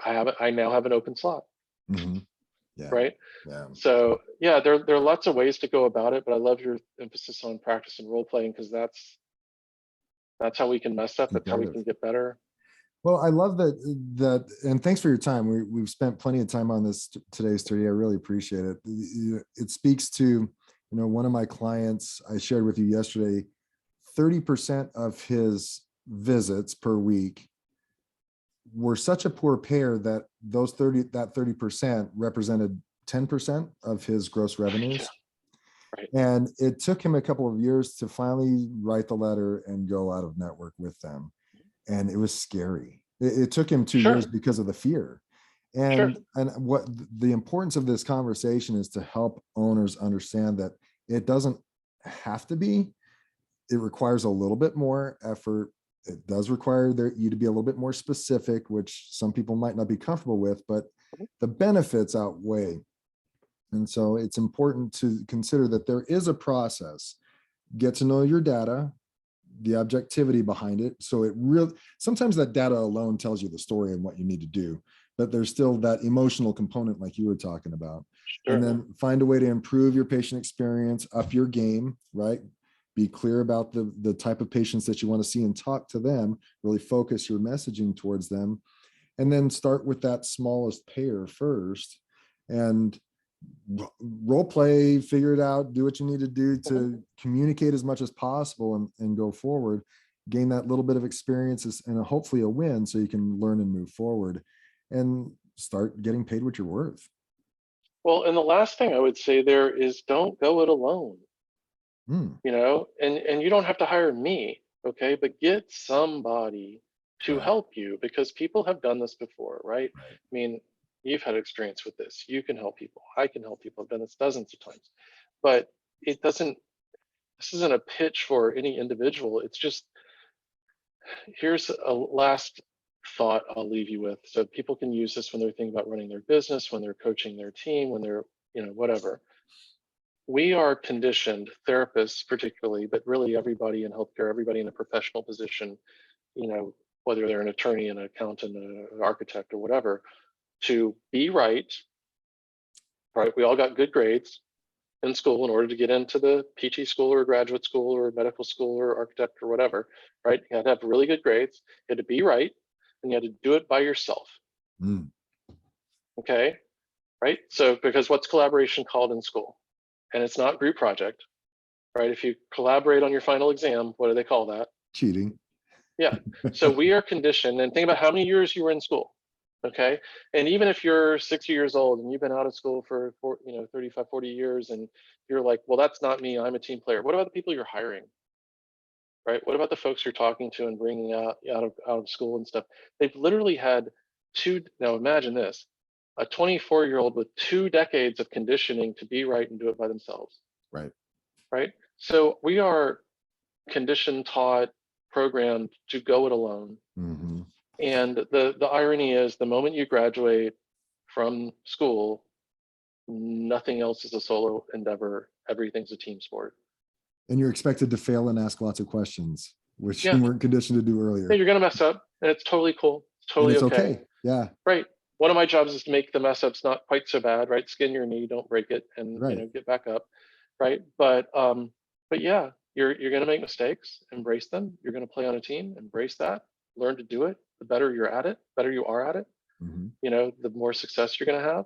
I now have an open slot. Yeah. Right. Yeah. So yeah, there are lots of ways to go about it, but I love your emphasis on practice and role playing, because that's how we can mess up. That's how we can get better. Well, I love that, and thanks for your time. We've spent plenty of time on this today's study. I really appreciate it. It speaks to, one of my clients I shared with you yesterday, 30% of his visits per week were such a poor pair that that 30% represented 10% of his gross revenues. Yeah. Right. And it took him a couple of years to finally write the letter and go out of network with them. And it was scary. It took him 2 years because of the fear. And what the importance of this conversation is to help owners understand that it doesn't have to be. It requires a little bit more effort. It does require you to be a little bit more specific, which some people might not be comfortable with, but the benefits outweigh. And so it's important to consider that there is a process. Get to know your data, the objectivity behind it. So sometimes that data alone tells you the story and what you need to do, but there's still that emotional component like you were talking about. And then find a way to improve your patient experience, up your game, right? Be clear about the type of patients that you want to see and talk to them, really focus your messaging towards them. And then start with that smallest payer first and role play, figure it out, do what you need to do to communicate as much as possible and go forward, gain that little bit of experiences and hopefully a win so you can learn and move forward and start getting paid what you're worth. Well, and the last thing I would say there is don't go it alone. And you don't have to hire me, okay? But get somebody to help you, because people have done this before, right? I mean, you've had experience with this. You can help people. I can help people. I've done this dozens of times. But this isn't a pitch for any individual. It's just, here's a last thought I'll leave you with. So people can use this when they're thinking about running their business, when they're coaching their team, when they're, whatever. We are conditioned, therapists particularly, but really everybody in healthcare, everybody in a professional position, whether they're an attorney, an accountant, an architect, or whatever, to be right. Right? We all got good grades in school in order to get into the PT school or graduate school or medical school or architect or whatever. Right? You had to have really good grades. You had to be right, and you had to do it by yourself. Okay. Right? So, because what's collaboration called in school? And it's not group project, right? If you collaborate on your final exam, what do they call that? Cheating. Yeah. So we are conditioned, and think about how many years you were in school. Okay. And even if you're 60 years old and you've been out of school for 35, 40 years, and you're like, well, that's not me, I'm a team player. What about the people you're hiring? Right? What about the folks you're talking to and bringing out of school and stuff? They've literally had now imagine this, a 24-year-old with 2 decades of conditioning to be right and do it by themselves. Right. So we are conditioned, taught, programmed to go it alone. And the irony is, the moment you graduate from school, nothing else is a solo endeavor. Everything's a team sport. And you're expected to fail and ask lots of questions, which you weren't conditioned to do earlier. Yeah, you're going to mess up, and it's totally cool. It's totally okay. Yeah. Right. One of my jobs is to make the mess ups not quite so bad, right? Skin your knee, don't break it, and get back up. Right. But yeah, you're going to make mistakes, embrace them. You're going to play on a team, embrace that, learn to do it. The better you're at it, better you are at it, Mhm. you know, the more success you're going to have.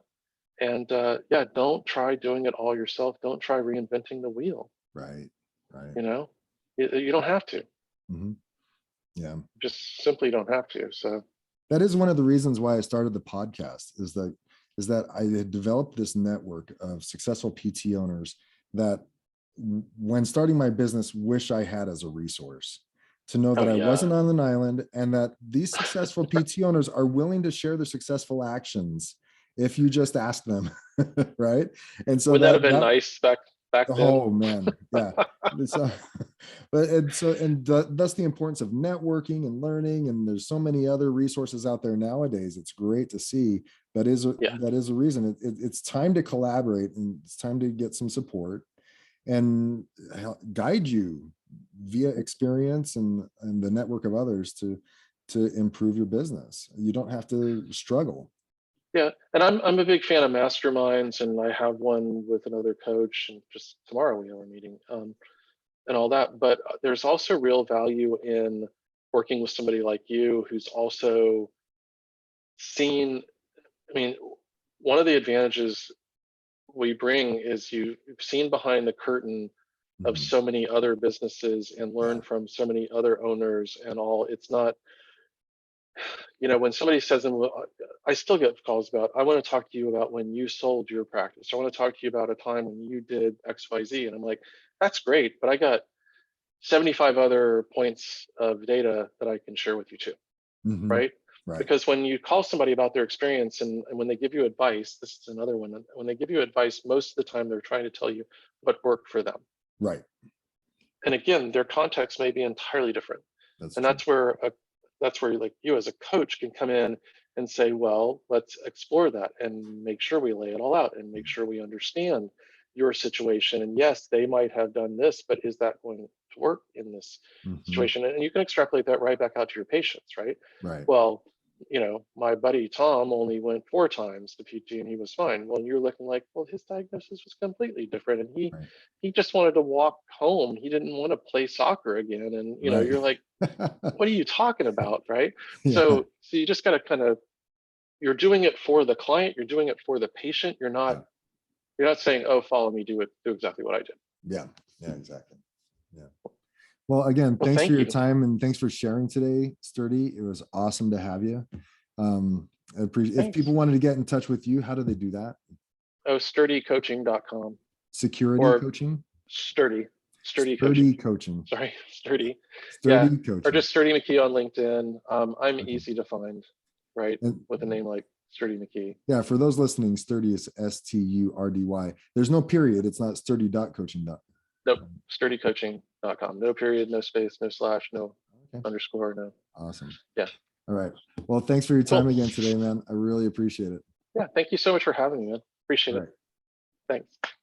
And yeah, don't try doing it all yourself. Don't try reinventing the wheel. Right. Right. You know, you don't have to. Mhm. Yeah. Just simply don't have to. So That is one of the reasons why I started the podcast, is that I had developed this network of successful PT owners that when starting my business, wish I had as a resource, to know oh that I yeah, wasn't on an island and that these successful PT owners are willing to share their successful actions if you just ask them. Right. And so wouldn't that have that been that nice back then? oh man, yeah. So, thus the importance of networking and learning. And there's so many other resources out there nowadays. It's great to see. Yeah, That is a reason. It's time to collaborate, and it's time to get some support and guide you via experience and the network of others to improve your business. You don't have to struggle. yeah. And I'm a big fan of masterminds, and I have one with another coach, and just tomorrow we have a meeting, and all that. But there's also real value in working with somebody like you who's also seen. I mean, one of the advantages we bring is you've seen behind the curtain of Mhm. so many other businesses and Yeah. learned from so many other owners and all. It's not, you know, when somebody says, and I still get calls about, I want to talk to you about when you sold your practice. I want to talk to you about a time when you did XYZ. And I'm like, that's great, but I got 75 other points of data that I can share with you too, Mhm. right? Right. Because when you call somebody about their experience, and when they give you advice, this is another one, when they give you advice, most of the time they're trying to tell you what worked for them. Right. And again, their context may be entirely different. That's And true. that's where like you as a coach can come in and say, well, let's explore that and make sure we lay it all out and make sure we understand your situation. And yes, they might have done this, but is that going to work in this Mhm. situation? And you can extrapolate that right back out to your patients, right? Right. Well, you know, my buddy Tom only went 4 times to PT and he was fine. Well, you're looking like, well, his diagnosis was completely different, and Right. he just wanted to walk home. He didn't want to play soccer again. And you know, Right. you're like, what are you talking about, right? Yeah. So you just got to kind of, you're doing it for the client, you're doing it for the patient. Yeah. You're not saying, oh, follow me, do exactly what I did. Yeah. Yeah. Exactly. Yeah. Well, again, Well, thanks for thank your you. time and thanks for sharing today, Sturdy. It was awesome to have you. I appreciate, if Thanks. people wanted to get in touch with you, how do they do that? Oh, sturdycoaching.com Security or coaching, sturdy coaching. sturdy coaching, Sorry, sturdy. Yeah, sturdy or coaching. just Sturdy McKee on LinkedIn. I'm Okay. easy to find, right? And With a name like Sturdy McKee. yeah, for those listening, sturdy is STURDY. There's no period. It's not sturdy.coaching. Nope, sturdycoaching.com. No period, no space, no slash, no Okay. underscore, no. Awesome. Yeah, All right. Well, thanks for your time cool. again today, man. I really appreciate it. Yeah, thank you so much for having me, man. Appreciate All it. right. Thanks.